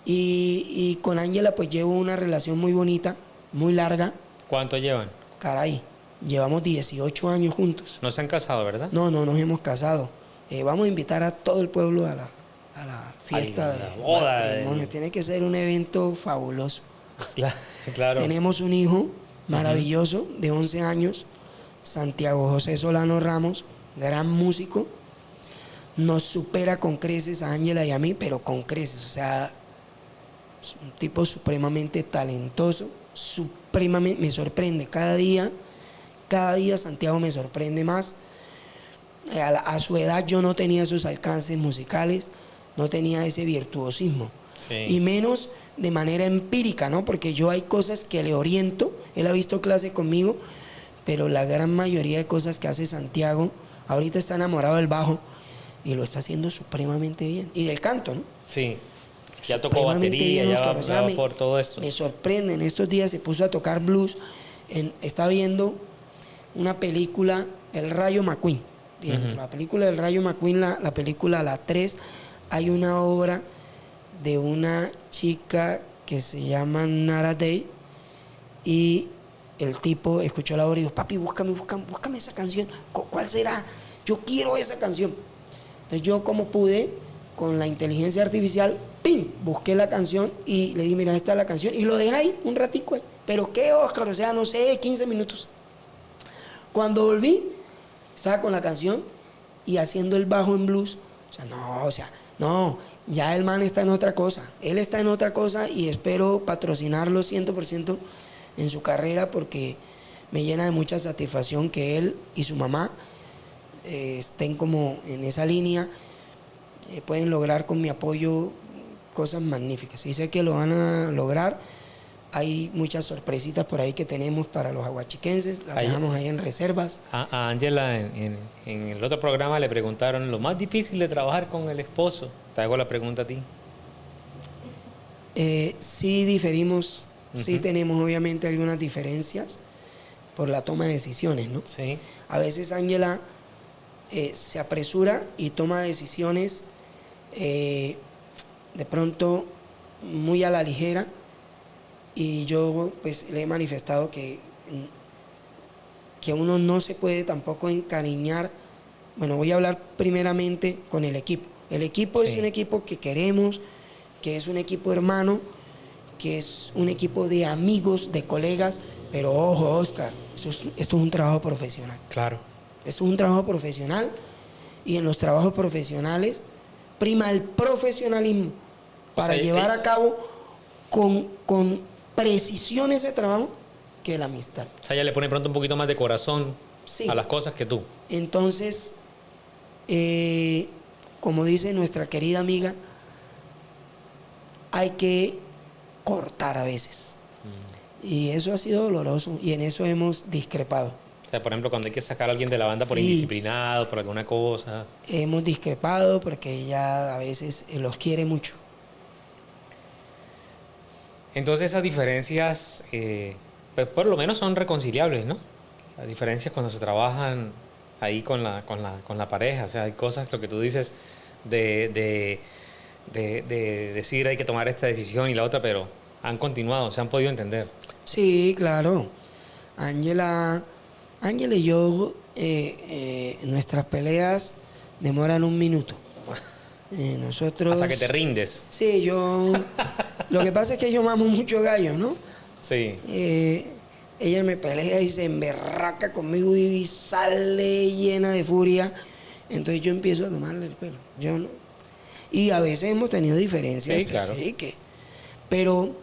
Y con Ángela pues llevo una relación muy bonita, muy larga. ¿Cuánto llevan? Caray, llevamos 18 años juntos. No se han casado, ¿verdad? No, no nos hemos casado. Vamos a invitar a todo el pueblo a la fiesta Ay, la de boda matrimonio. Tiene que ser un evento fabuloso. Claro. Tenemos un hijo maravilloso de 11 años, Santiago José Solano Ramos, gran músico. Nos supera con creces a Ángela y a mí, pero con creces. O sea, es un tipo supremamente talentoso, supremamente, me sorprende cada día Santiago me sorprende más. A su edad yo no tenía esos alcances musicales, no tenía ese virtuosismo. Sí. Y menos de manera empírica, ¿no? Porque yo hay cosas que le oriento, él ha visto clase conmigo, pero la gran mayoría de cosas que hace Santiago, ahorita está enamorado del bajo y lo está haciendo supremamente bien. Y del canto, ¿no? Sí. Ya tocó Supremamente batería, bien, ya Oscar. va, O sea, ya va por todo esto. Me sorprende, en estos días se puso a tocar blues, está viendo una película, El Rayo McQueen. Dentro de la película del Rayo McQueen, la película La 3, hay una obra de una chica que se llama Nara Day, y el tipo escuchó la obra y dijo, papi, búscame esa canción, ¿cuál será? Yo quiero esa canción. Entonces yo, como pude, con la inteligencia artificial, ¡pim!, busqué la canción y le dije, mira, esta es la canción, y lo dejé ahí un ratico. Pero qué, Oscar, o sea, no sé, 15 minutos. Cuando volví, estaba con la canción y haciendo el bajo en blues. No, ya el man está en otra cosa. Él está en otra cosa y espero patrocinarlo 100% en su carrera, porque me llena de mucha satisfacción que él y su mamá estén como en esa línea. Pueden lograr con mi apoyo cosas magníficas. Y sé que lo van a lograr. Hay muchas sorpresitas por ahí que tenemos para los aguachiquenses, las dejamos ahí en reservas. A Ángela en el otro programa le preguntaron lo más difícil de trabajar con el esposo. Te hago la pregunta a ti. Sí diferimos, sí tenemos obviamente algunas diferencias por la toma de decisiones, ¿no? Sí. A veces Ángela se apresura y toma decisiones de pronto muy a la ligera. Y yo pues le he manifestado que uno no se puede tampoco encariñar. Bueno, voy a hablar primeramente con el equipo. El equipo es un equipo que queremos, que es un equipo hermano, que es un equipo de amigos, de colegas, pero ojo, Oscar, esto es un trabajo profesional. Claro. Esto es un trabajo profesional, y en los trabajos profesionales prima el profesionalismo para llevar a cabo con precisión ese trabajo, que la amistad. O sea, ella le pone pronto un poquito más de corazón a las cosas que tú. Entonces, como dice nuestra querida amiga, hay que cortar a veces. Y eso ha sido doloroso, y en eso hemos discrepado. O sea, por ejemplo, cuando hay que sacar a alguien de la banda por indisciplinado, por alguna cosa. Hemos discrepado porque ella a veces los quiere mucho. Entonces esas diferencias, pues por lo menos son reconciliables, ¿no? Las diferencias cuando se trabajan ahí con la pareja. O sea, hay cosas, lo que tú dices, de decir hay que tomar esta decisión y la otra, pero han continuado, se han podido entender. Sí, claro. Ángela y yo, nuestras peleas demoran 1 minuto. Nosotros... Hasta que te rindes. Sí, yo... Lo que pasa es que yo mamo mucho gallo, ¿no? Sí. Ella me pelea y se emberraca conmigo y sale llena de furia. Entonces yo empiezo a tomarle el pelo. Yo no. Y a veces hemos tenido diferencias. Sí, pues, claro. sí,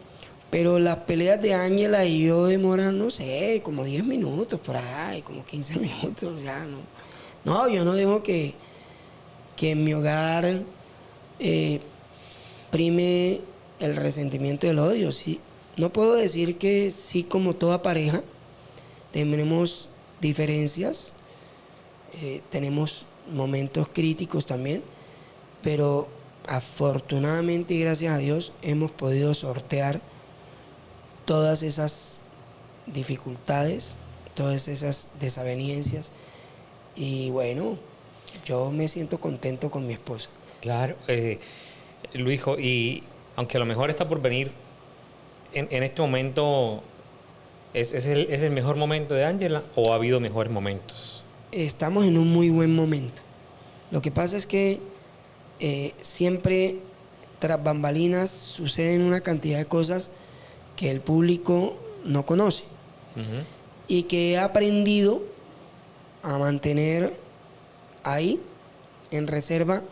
pero las peleas de Ángela y yo demoran, no sé, como 10 minutos por ahí, como 15 minutos, ya no. No, yo no dejo que en mi hogar prime el resentimiento y el odio. Sí, no puedo decir que sí, como toda pareja, tenemos diferencias, tenemos momentos críticos también, pero afortunadamente y gracias a Dios hemos podido sortear todas esas dificultades, todas esas desavenencias y bueno, yo me siento contento con mi esposa. Claro, Luijo, y aunque a lo mejor está por venir, en este momento, ¿es el mejor momento de Ángela o ha habido mejores momentos? Estamos en un muy buen momento. Lo que pasa es que siempre tras bambalinas suceden una cantidad de cosas que el público no conoce Ujú. y que he aprendido a mantener ahí en reserva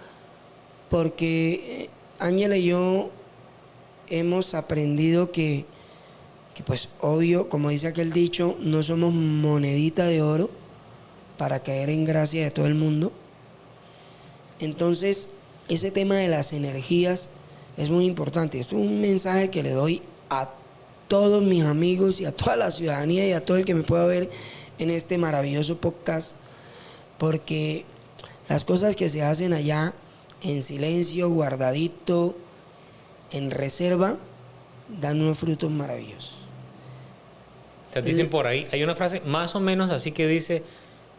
porque Ángela y yo hemos aprendido que pues obvio, como dice aquel dicho, no somos monedita de oro para caer en gracia de todo el mundo. Entonces, ese tema de las energías es muy importante. Esto es un mensaje que le doy a todos mis amigos y a toda la ciudadanía y a todo el que me pueda ver en este maravilloso podcast, porque las cosas que se hacen allá en silencio, guardadito, en reserva, dan unos frutos maravillosos. Te dicen por ahí, hay una frase más o menos así que dice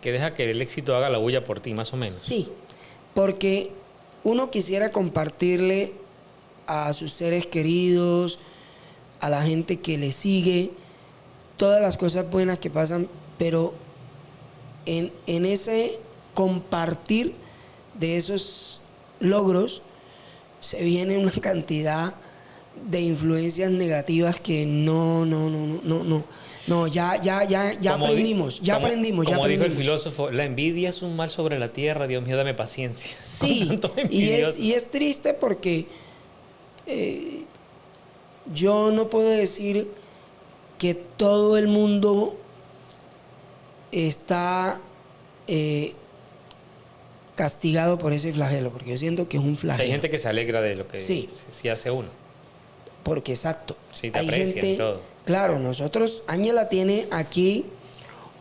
que deja que el éxito haga la bulla por ti, más o menos. Sí, porque uno quisiera compartirle a sus seres queridos, a la gente que le sigue, todas las cosas buenas que pasan, pero en ese compartir de esos logros se viene una cantidad de influencias negativas que no, ya Como aprendimos, ya como- aprendimos, ya Como dijo el aprendimos. filósofo, la envidia es un mal sobre la tierra, Dios mío, dame paciencia. Sí, Con tanto y envidioso. es triste porque yo no puedo decir que todo el mundo está castigado por ese flagelo, porque yo siento que es un flagelo. Hay gente que se alegra de lo que Sí. sí hace uno. Porque exacto. Sí, te hay aprecian gente, y todo. claro, nosotros, Ángela tiene aquí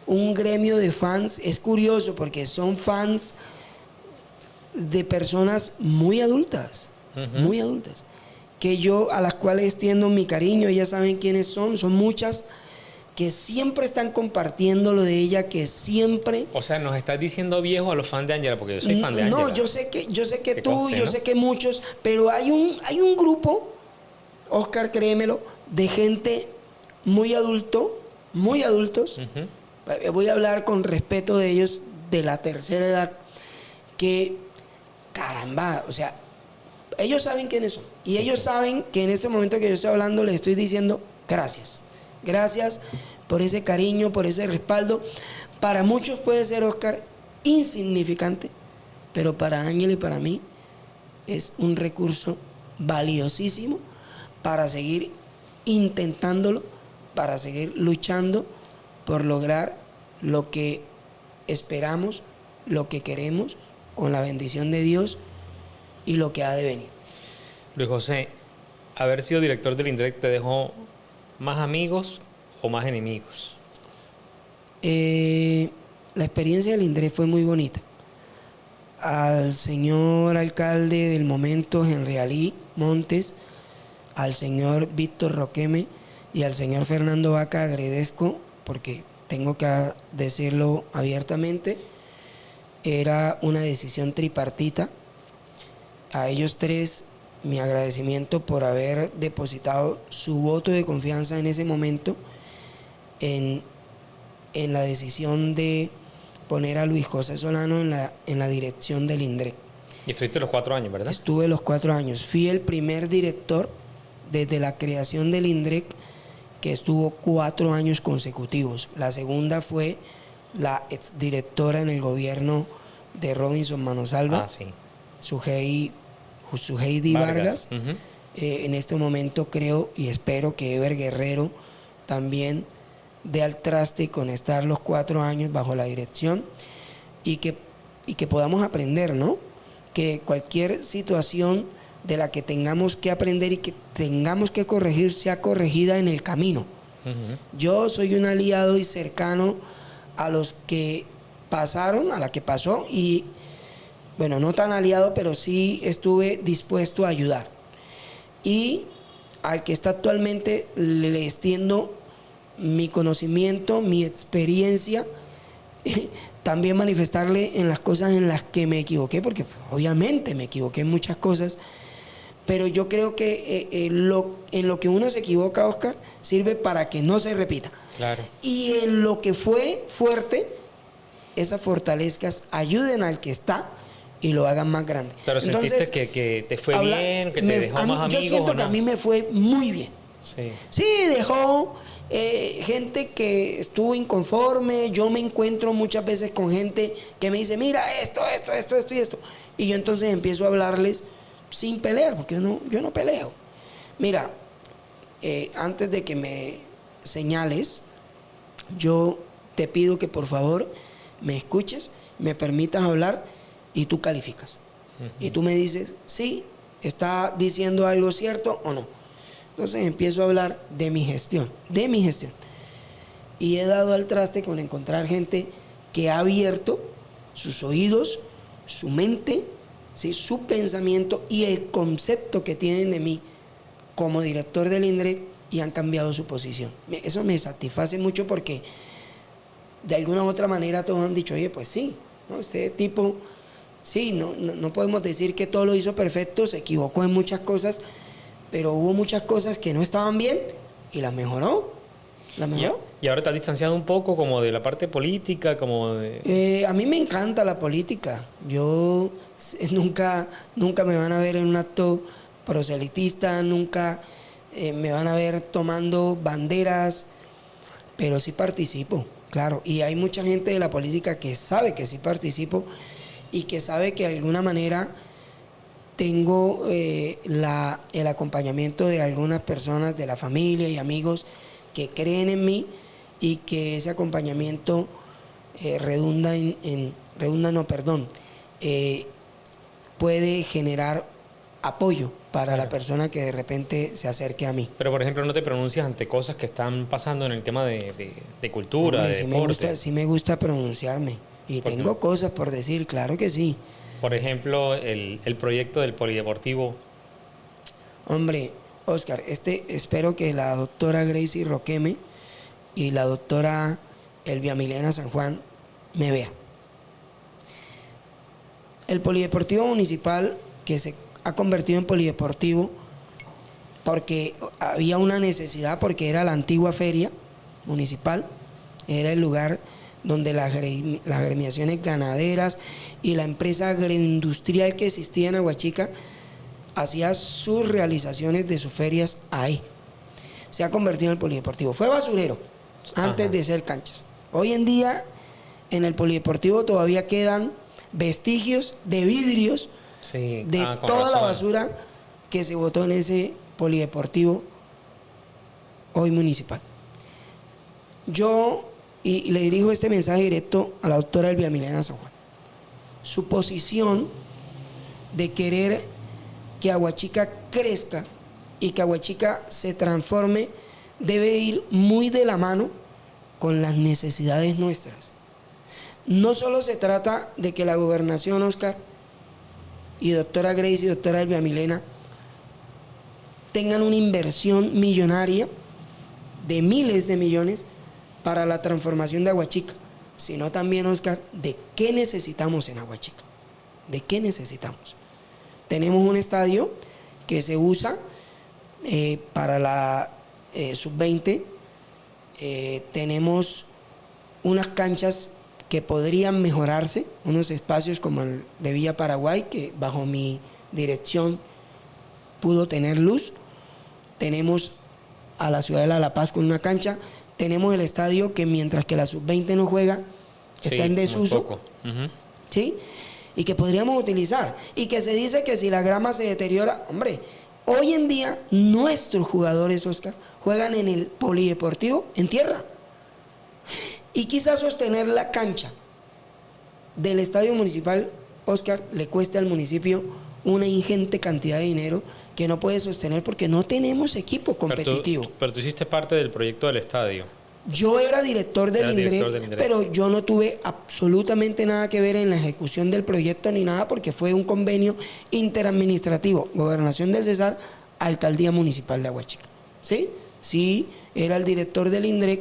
un gremio de fans, es curioso porque son fans de personas muy adultas, muy adultas, que yo, a las cuales extiendo mi cariño, ellas saben quiénes son muchas que siempre están compartiendo lo de ella, que siempre... O sea, nos estás diciendo viejo a los fans de Ángela, porque yo soy fan de Ángela. No, yo sé que Que tú, conste, yo ¿no? sé que muchos, pero hay un grupo, Oscar, créemelo, de gente muy muy adultos. Ujú. Voy a hablar con respeto de ellos de la tercera edad, que, caramba, o sea, ellos saben quiénes son. Y ellos saben que en este momento que yo estoy hablando les estoy diciendo gracias. Gracias por ese cariño, por ese respaldo. Para muchos puede ser, Oscar, insignificante, pero para Ángel y para mí es un recurso valiosísimo para seguir intentándolo, para seguir luchando por lograr lo que esperamos, lo que queremos, con la bendición de Dios y lo que ha de venir. Luis José, haber sido director del INDREC te dejó más amigos o más enemigos. La experiencia del INDRE fue muy bonita. Al señor alcalde del momento, Henry Alí Montes, al señor Víctor Roqueme y al señor Fernando Vaca agradezco, porque tengo que decirlo abiertamente, era una decisión tripartita. A ellos tres, mi agradecimiento por haber depositado su voto de confianza en ese momento en la decisión de poner a Luis José Solano en la dirección del INDREC. Y estuviste los 4 años, ¿verdad? Estuve los 4 años. Fui el primer director desde la creación del INDREC que estuvo 4 años consecutivos. La segunda fue la exdirectora en el gobierno de Robinson Manosalva, Ah, sí. Sujei Josuheidi Vargas. Ujú. En este momento creo y espero que Ever Guerrero también dé al traste con estar los 4 años bajo la dirección y que podamos aprender, ¿no? Que cualquier situación de la que tengamos que aprender y que tengamos que corregir sea corregida en el camino. Ujú. Yo soy un aliado y cercano a los que pasaron, a la que pasó y, bueno, no tan aliado, pero sí estuve dispuesto a ayudar. Y al que está actualmente le extiendo mi conocimiento, mi experiencia, también manifestarle en las cosas en las que me equivoqué, porque obviamente me equivoqué en muchas cosas, pero yo creo que en lo que uno se equivoca, Oscar, sirve para que no se repita. Claro. Y en lo que fue fuerte, esas fortalezas ayuden al que está y lo hagan más grande. Pero sentiste que te fue bien, que te dejó más amigos. Yo siento ¿o que no? a mí me fue muy bien. Sí. Sí, dejó gente que estuvo inconforme. Yo me encuentro muchas veces con gente que me dice, mira, esto y esto. Y yo entonces empiezo a hablarles sin pelear, porque yo no peleo. Mira, antes de que me señales, yo te pido que por favor me escuches, me permitas hablar y tú calificas. Y tú me dices, sí, está diciendo algo cierto o no. Entonces empiezo a hablar de mi gestión. Y he dado al traste con encontrar gente que ha abierto sus oídos, su mente, ¿sí?, su pensamiento y el concepto que tienen de mí como director del INDRE y han cambiado su posición. Eso me satisface mucho porque de alguna u otra manera todos han dicho, oye, pues sí, ¿no? Este tipo, sí, no podemos decir que todo lo hizo perfecto, se equivocó en muchas cosas, pero hubo muchas cosas que no estaban bien y las mejoró. Y ahora te has distanciado un poco como de la parte política, como de... A mí me encanta la política. Yo nunca me van a ver en un acto proselitista, nunca me van a ver tomando banderas, pero sí participo, claro. Y hay mucha gente de la política que sabe que sí participo y que sabe que de alguna manera tengo el acompañamiento de algunas personas de la familia y amigos que creen en mí y que ese acompañamiento puede generar apoyo para la persona que de repente se acerque a mí. Pero, por ejemplo, no te pronuncias ante cosas que están pasando en el tema de cultura, Hombre, de deporte. sí me gusta pronunciarme y ¿Por qué? tengo cosas por decir, claro que sí. Por ejemplo, el proyecto del polideportivo. Hombre, Oscar, espero que la doctora Gracie Roqueme y la doctora Elvia Milena San Juan me vean. El polideportivo municipal, que se ha convertido en polideportivo porque había una necesidad, porque era la antigua feria municipal, era el lugar donde las agremiaciones ganaderas y la empresa agroindustrial que existía en Aguachica hacía sus realizaciones de sus ferias ahí. Se ha convertido en el polideportivo. Fue basurero antes de ser canchas. Hoy en día en el polideportivo todavía quedan vestigios de vidrios Sí. de Con toda la razón. basura que se botó en ese polideportivo hoy municipal. Yo y le dirijo este mensaje directo a la doctora Elvia Milena San Juan. Su posición de querer que Aguachica crezca y que Aguachica se transforme debe ir muy de la mano con las necesidades nuestras. No solo se trata de que la gobernación, Oscar, y doctora Grace y doctora Elvia Milena tengan una inversión millonaria de miles de millones para la transformación de Aguachica, sino también, Oscar, de qué necesitamos en Aguachica. ¿De qué necesitamos? Tenemos un estadio que se usa para la sub-20. Tenemos unas canchas que podrían mejorarse, unos espacios como el de Villa Paraguay, que bajo mi dirección pudo tener luz. Tenemos a la Ciudadela de La Paz con una cancha. Tenemos el estadio que mientras que la sub-20 no juega, está en desuso. Muy poco. Ujú. ¿Sí? y que podríamos utilizar. Y que se dice que si la grama se deteriora, hombre, hoy en día nuestros jugadores, Oscar, juegan en el polideportivo en tierra. Y quizás sostener la cancha del estadio municipal, Oscar, le cuesta al municipio una ingente cantidad de dinero que no puede sostener porque no tenemos equipo competitivo. Pero tú hiciste parte del proyecto del estadio. Yo era director del INDRED, pero yo no tuve absolutamente nada que ver en la ejecución del proyecto ni nada porque fue un convenio interadministrativo, Gobernación del Cesar, Alcaldía Municipal de Aguachica. ¿Sí? Sí, era el director del INDRED,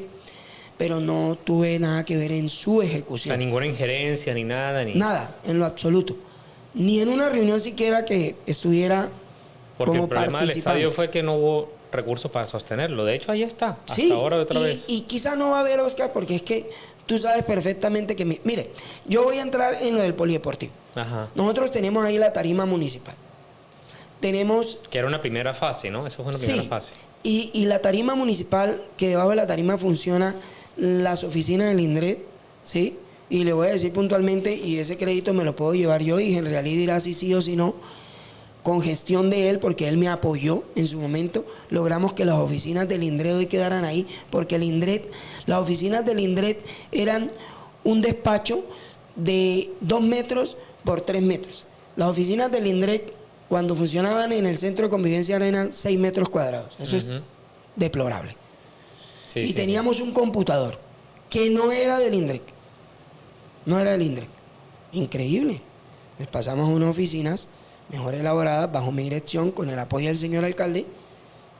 pero no tuve nada que ver en su ejecución. O sea, ninguna injerencia, ni nada. Nada, en lo absoluto. Ni en una reunión siquiera que estuviera porque como el problema del estadio fue que no hubo recursos para sostenerlo. De hecho, ahí está. Sí, hasta ahora otra vez. Y quizá no va a haber, Oscar, porque es que tú sabes perfectamente que... Mire, yo voy a entrar en lo del polideportivo. Ajá. Nosotros tenemos ahí la tarima municipal. Tenemos... Que era una primera fase, ¿no? Eso fue una primera fase. Y la tarima municipal, que debajo de la tarima funciona las oficinas del INDRED, ¿sí? Y le voy a decir puntualmente, y ese crédito me lo puedo llevar yo, y en realidad dirá si sí o si no, con gestión de él, porque él me apoyó en su momento, logramos que las oficinas del INDRED hoy quedaran ahí, porque el INDRED, las oficinas del INDRED eran un despacho de 2 metros por 3 metros. Las oficinas del INDRED, cuando funcionaban en el centro de convivencia, eran 6 metros cuadrados. Eso es deplorable. Sí, y teníamos un computador que no era del INDRED. No era del INDRED. Increíble. Les pasamos a unas oficinas mejor elaboradas, bajo mi dirección, con el apoyo del señor alcalde.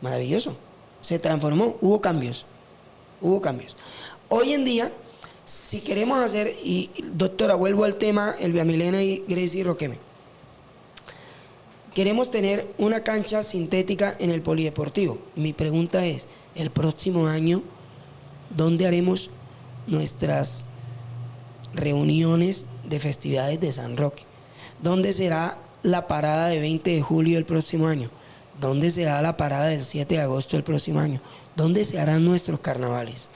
Maravilloso. Se transformó. Hubo cambios. Hubo cambios. Hoy en día, si queremos hacer, y doctora, vuelvo al tema, Elvia Milena y Gracie Roqueme. Queremos tener una cancha sintética en el polideportivo. Mi pregunta es, el próximo año, ¿dónde haremos nuestras reuniones de festividades de San Roque? ¿Dónde será la parada de 20 de julio el próximo año? ¿Dónde será la parada del 7 de agosto el próximo año? ¿Dónde se harán nuestros carnavales?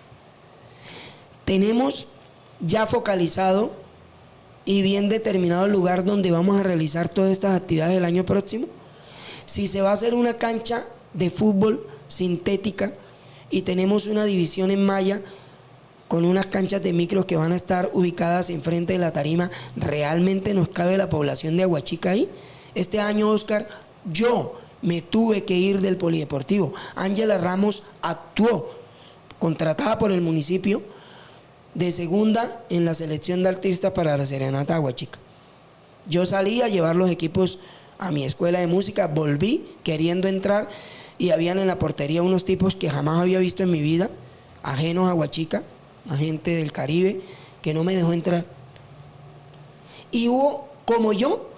Tenemos ya focalizado y bien determinado el lugar donde vamos a realizar todas estas actividades el año próximo. Si se va a hacer una cancha de fútbol sintética y tenemos una división en malla con unas canchas de micros que van a estar ubicadas enfrente de la tarima, ¿realmente nos cabe la población de Aguachica ahí? Este año, Oscar, yo me tuve que ir del polideportivo. Ángela Ramos actuó, contratada por el municipio, de segunda en la selección de artistas para la Serenata Aguachica. Yo salí a llevar los equipos a mi escuela de música, volví queriendo entrar y habían en la portería unos tipos que jamás había visto en mi vida, ajenos a Aguachica, a gente del Caribe, que no me dejó entrar. Y hubo, como yo,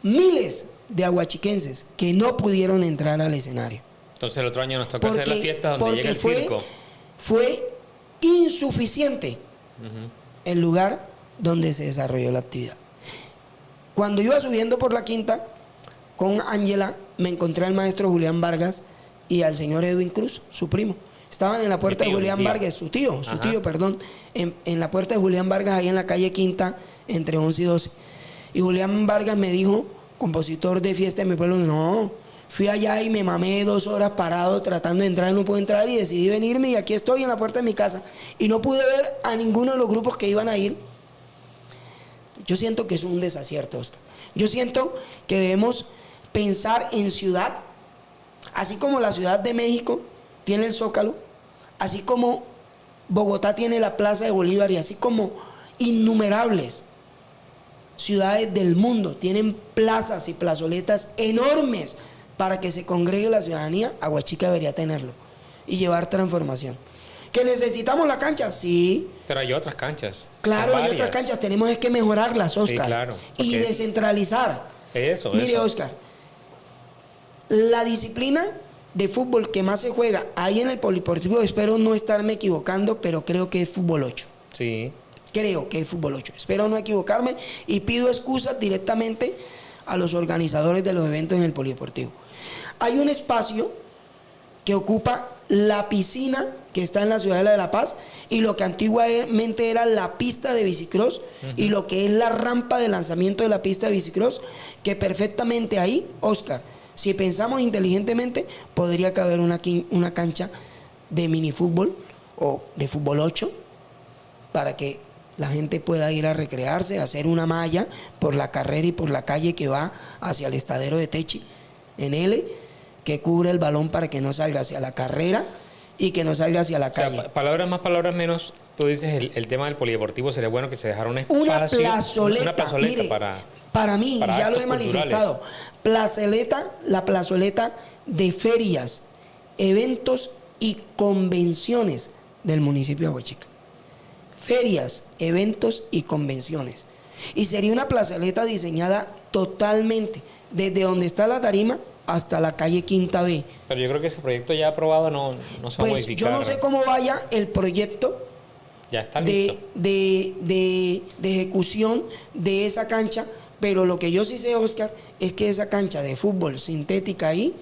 miles de aguachiquenses que no pudieron entrar al escenario. Entonces el otro año nos toca hacer la fiesta donde llega el circo. Fue insuficiente el lugar donde se desarrolló la actividad. Cuando iba subiendo por la quinta con Ángela, me encontré al maestro Julián Vargas y al señor Edwin Cruz, su primo. Estaban en la puerta de Julián Vargas, su tío, perdón, en la puerta de Julián Vargas, ahí en la calle Quinta, entre 11 y 12. Y Julián Vargas me dijo, compositor de fiesta de mi pueblo, no, fui allá y me mamé 2 horas parado tratando de entrar y no pude entrar y decidí venirme y aquí estoy en la puerta de mi casa. Y no pude ver a ninguno de los grupos que iban a ir. Yo siento que es un desacierto, Oscar. Yo siento que debemos pensar en ciudad, así como la Ciudad de México tiene el Zócalo, así como Bogotá tiene la Plaza de Bolívar y así como innumerables ciudades del mundo tienen plazas y plazoletas enormes para que se congregue la ciudadanía, Aguachica debería tenerlo y llevar transformación. ¿Que necesitamos la cancha? Sí. Pero hay otras canchas. Claro, hay otras canchas, tenemos es que mejorarlas, Oscar. Sí, claro. Y descentralizar. Eso. Mire, Oscar, la disciplina de fútbol que más se juega ahí en el polideportivo, espero no estarme equivocando, pero creo que es fútbol 8. Sí. Creo que es fútbol 8. Espero no equivocarme y pido excusas directamente a los organizadores de los eventos en el polideportivo. Hay un espacio que ocupa la piscina que está en la Ciudadela de La Paz, y lo que antiguamente era la pista de bicicross, y lo que es la rampa de lanzamiento de la pista de bicicross, que perfectamente ahí, Oscar, si pensamos inteligentemente, podría caber una cancha de minifútbol o de fútbol 8 para que la gente pueda ir a recrearse, hacer una malla por la carrera y por la calle que va hacia el estadero de Techi, en L, que cubre el balón para que no salga hacia la carrera y que no salga hacia la calle. Sea, palabras más, palabras menos, tú dices el tema del polideportivo, sería bueno que se dejara un espacio, una plazoleta mire, para mí, para ya lo he culturales. manifestado, la plazoleta de ferias, eventos y convenciones del municipio de Aguachica. Ferias, eventos y convenciones. Y sería una plazoleta diseñada totalmente, desde donde está la tarima hasta la calle Quinta B. Pero yo creo que ese proyecto ya aprobado no se va a modificar. Yo no sé cómo vaya el proyecto ya está listo. de ejecución de esa cancha, pero lo que yo sí sé, Oscar, es que esa cancha de fútbol sintética ahí,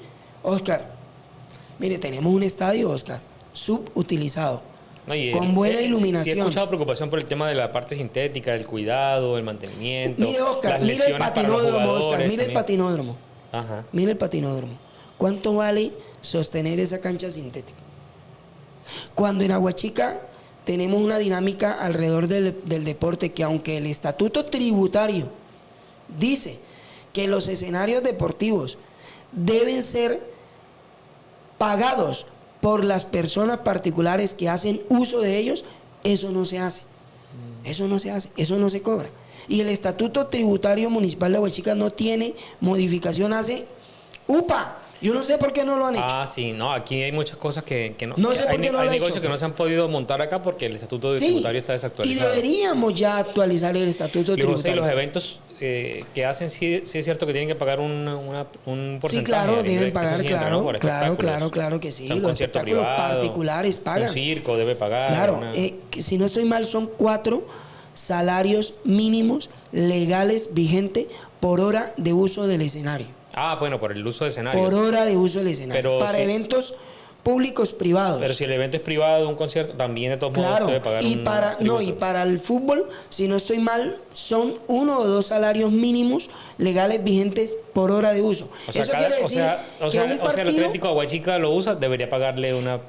Oscar, mire, tenemos un estadio, Oscar, subutilizado. No, con buena iluminación. Sí he escuchado preocupación por el tema de la parte sintética, del cuidado, el mantenimiento. Mire, Oscar, mire el patinódromo, Oscar, mire el patinódromo. Ajá. Mire el patinódromo. ¿Cuánto vale sostener esa cancha sintética? Cuando en Aguachica tenemos una dinámica alrededor del deporte que, aunque el estatuto tributario dice que los escenarios deportivos deben ser pagados por las personas particulares que hacen uso de ellos, eso no se hace. Eso no se hace, eso no se cobra. Y el Estatuto Tributario Municipal de Aguachica no tiene modificación hace ¡upa! Yo no sé por qué no lo han hecho. Ah, sí, no, aquí hay muchas cosas que no. No sé por qué no lo han hecho. Hay negocios que no se han podido montar acá porque el Estatuto Tributario está desactualizado. Y deberíamos ya actualizar el Estatuto Tributario. Y los eventos que hacen, sí es cierto que tienen que pagar un porcentaje. Sí, claro, deben pagar, sí entra, ¿no? claro que sí. Un Los concierto espectáculos privado, particulares pagan. Un circo debe pagar. Claro, que si no estoy mal, son 4 salarios mínimos legales vigentes por hora de uso del escenario. Ah, bueno, por el uso de escenario. Por hora de uso del escenario. Pero para eventos públicos privados. Pero si el evento es privado, un concierto, también de todos modos debe pagar y para el fútbol, si no estoy mal, son 1 o 2 salarios mínimos legales vigentes por hora de uso. O sea, eso quiere decir que un partido, el Atlético de Aguachica lo usa, debería pagarle una...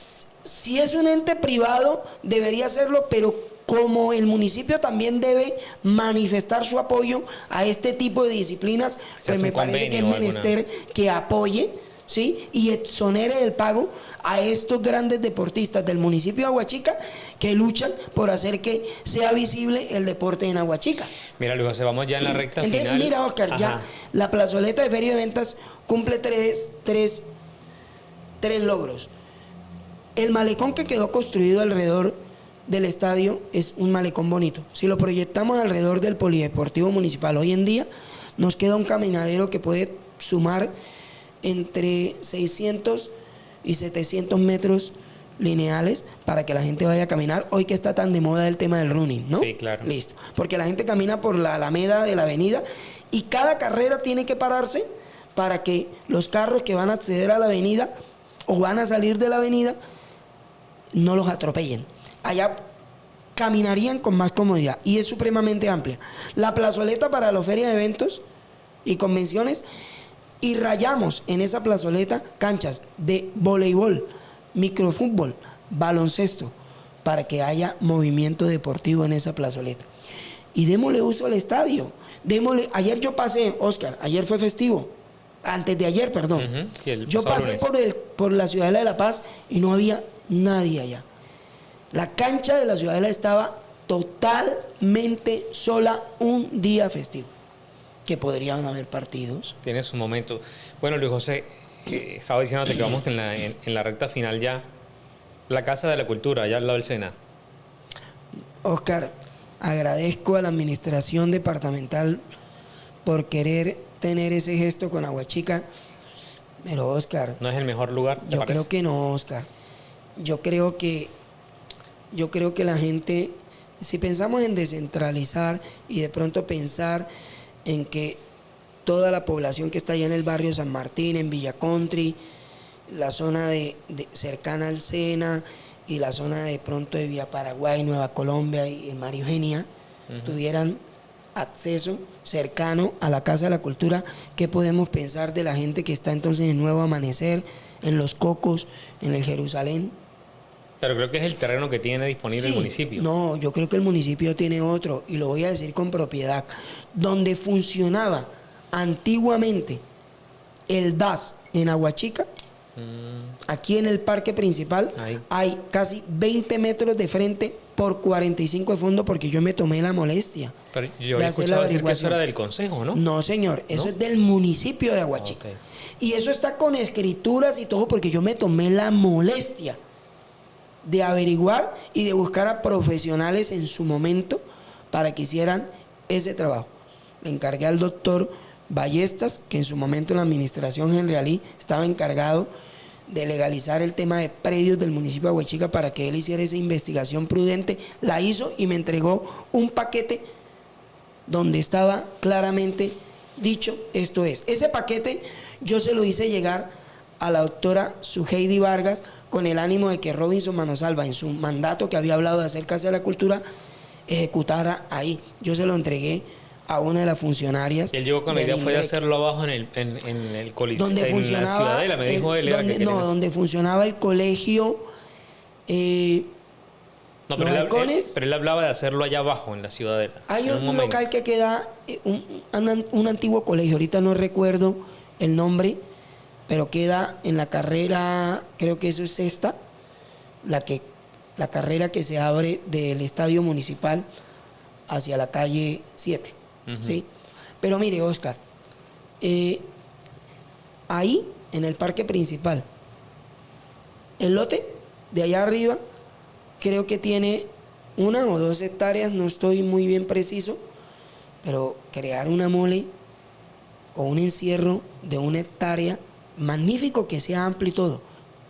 si es un ente privado, debería hacerlo, pero como el municipio también debe manifestar su apoyo a este tipo de disciplinas, pues me parece que es menester que apoye, ¿sí? Y exonere el pago a estos grandes deportistas del municipio de Aguachica que luchan por hacer que sea visible el deporte en Aguachica. Mira, Luis José, vamos ya en la recta Entonces, final. mira, Oscar, Ajá. ya la plazoleta de Feria de Ventas cumple tres logros. El malecón que quedó construido alrededor del estadio es un malecón bonito. Si lo proyectamos alrededor del polideportivo municipal hoy en día, nos queda un caminadero que puede sumar entre 600 y 700 metros lineales para que la gente vaya a caminar. Hoy que está tan de moda el tema del running, ¿no? Sí, claro. Listo. Porque la gente camina por la alameda de la avenida y cada carrera tiene que pararse para que los carros que van a acceder a la avenida o van a salir de la avenida no los atropellen. Allá caminarían con más comodidad y es supremamente amplia. La plazoleta para las ferias de eventos y convenciones, y rayamos en esa plazoleta canchas de voleibol, microfútbol, baloncesto, para que haya movimiento deportivo en esa plazoleta. Y démosle uso al estadio. Ayer yo pasé, Oscar, ayer fue festivo, antes de ayer, perdón. Sí, yo pasé por la Ciudadela de La Paz y no había nadie allá. La cancha de la Ciudadela estaba totalmente sola un día festivo. Que podrían haber partidos. Tiene su momento. Bueno, Luis José, estaba diciéndote que vamos en la recta final ya. La Casa de la Cultura, allá al lado del Sena. Oscar, agradezco a la administración departamental por querer tener ese gesto con Aguachica. Pero, Oscar... ¿No es el mejor lugar? Yo creo que no, Oscar. Yo creo que la gente, si pensamos en descentralizar y de pronto pensar en que toda la población que está allá en el barrio San Martín, en Villa Country, la zona cercana al Sena y la zona de pronto de Vía Paraguay, Nueva Colombia y el Mar Eugenia tuvieran acceso cercano a la Casa de la Cultura. ¿Qué podemos pensar de la gente que está entonces en Nuevo Amanecer, en Los Cocos, en el Jerusalén? Pero creo que es el terreno que tiene disponible el municipio. No, yo creo que el municipio tiene otro, y lo voy a decir con propiedad. Donde funcionaba antiguamente el DAS en Aguachica, aquí en el parque principal, hay casi 20 metros de frente por 45 de fondo, porque yo me tomé la molestia. Pero yo he escuchado decir que eso era del consejo, ¿no? No, señor, eso es del municipio de Aguachica. Okay. Y eso está con escrituras y todo, porque yo me tomé la molestia de averiguar y de buscar a profesionales en su momento para que hicieran ese trabajo. Le encargué al doctor Ballestas, que en su momento en la administración generalí estaba encargado de legalizar el tema de predios del municipio de Aguachica, para que él hiciera esa investigación prudente. La hizo y me entregó un paquete donde estaba claramente dicho esto es. Ese paquete yo se lo hice llegar a la doctora Suheidi Vargas, con el ánimo de que Robinson Manosalva, en su mandato que había hablado de hacer Casa de la Cultura, ejecutara ahí. Yo se lo entregué a una de las funcionarias. Y él llegó con la idea fue de hacerlo abajo en el coliseo, donde en la Ciudadela, me dijo él. Donde funcionaba el colegio. No, pero él hablaba de hacerlo allá abajo, en la Ciudadela. Hay un local que queda, un antiguo colegio, ahorita no recuerdo el nombre, pero queda en la carrera, creo que eso es esta, la carrera que se abre del estadio municipal hacia la calle 7, ¿sí? Pero mire, Oscar, ahí, en el parque principal, el lote de allá arriba, creo que tiene 1 o 2 hectáreas, no estoy muy bien preciso, pero crear una mole o un encierro de 1 hectárea, magnífico que sea amplio y todo,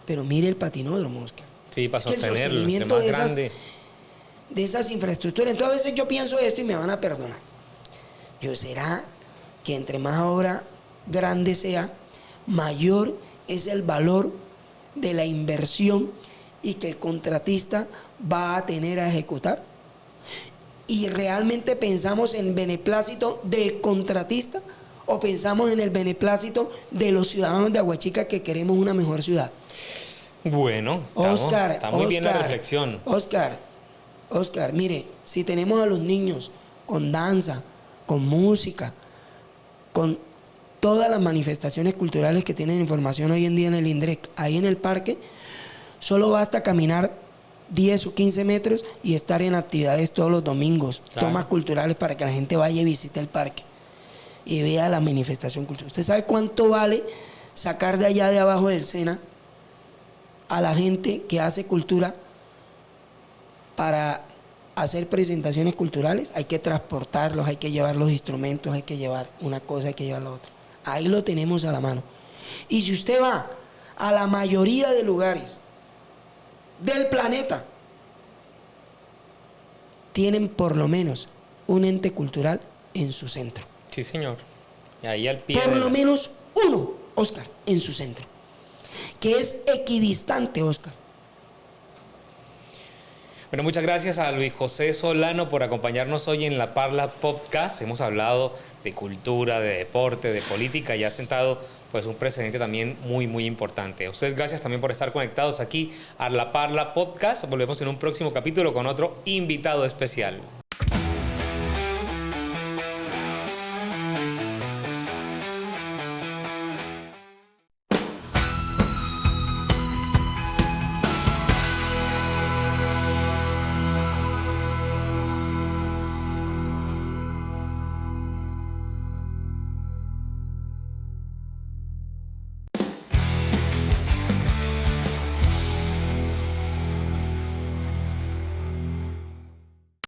pero mire el patinódromo, Oscar. Sí, para sostenerlo, el más grande. De esas infraestructuras. Entonces a veces yo pienso esto y me van a perdonar. ¿Será que entre más obra grande sea, mayor es el valor de la inversión y que el contratista va a tener a ejecutar? ¿Y realmente pensamos en beneplácito del contratista o pensamos en el beneplácito de los ciudadanos de Aguachica que queremos una mejor ciudad? Bueno, está muy bien la reflexión. Oscar, mire, si tenemos a los niños con danza, con música, con todas las manifestaciones culturales que tienen información hoy en día en el INDREC, ahí en el parque, solo basta caminar 10 o 15 metros y estar en actividades todos los domingos, claro. Tomas culturales para que la gente vaya y visite el parque y vea la manifestación cultural. ¿Usted sabe cuánto vale sacar de allá de abajo del Sena a la gente que hace cultura para hacer presentaciones culturales? Hay que transportarlos, hay que llevar los instrumentos, hay que llevar una cosa, hay que llevar la otra. Ahí lo tenemos a la mano. Y si usted va a la mayoría de lugares del planeta, tienen por lo menos un ente cultural en su centro. Sí, señor. Y ahí al pie. Por lo menos uno, Oscar, en su centro. Que es equidistante, Oscar. Bueno, muchas gracias a Luis José Solano por acompañarnos hoy en La Parla Podcast. Hemos hablado de cultura, de deporte, de política y ha sentado pues un precedente también muy, muy importante. A ustedes gracias también por estar conectados aquí a La Parla Podcast. Volvemos en un próximo capítulo con otro invitado especial.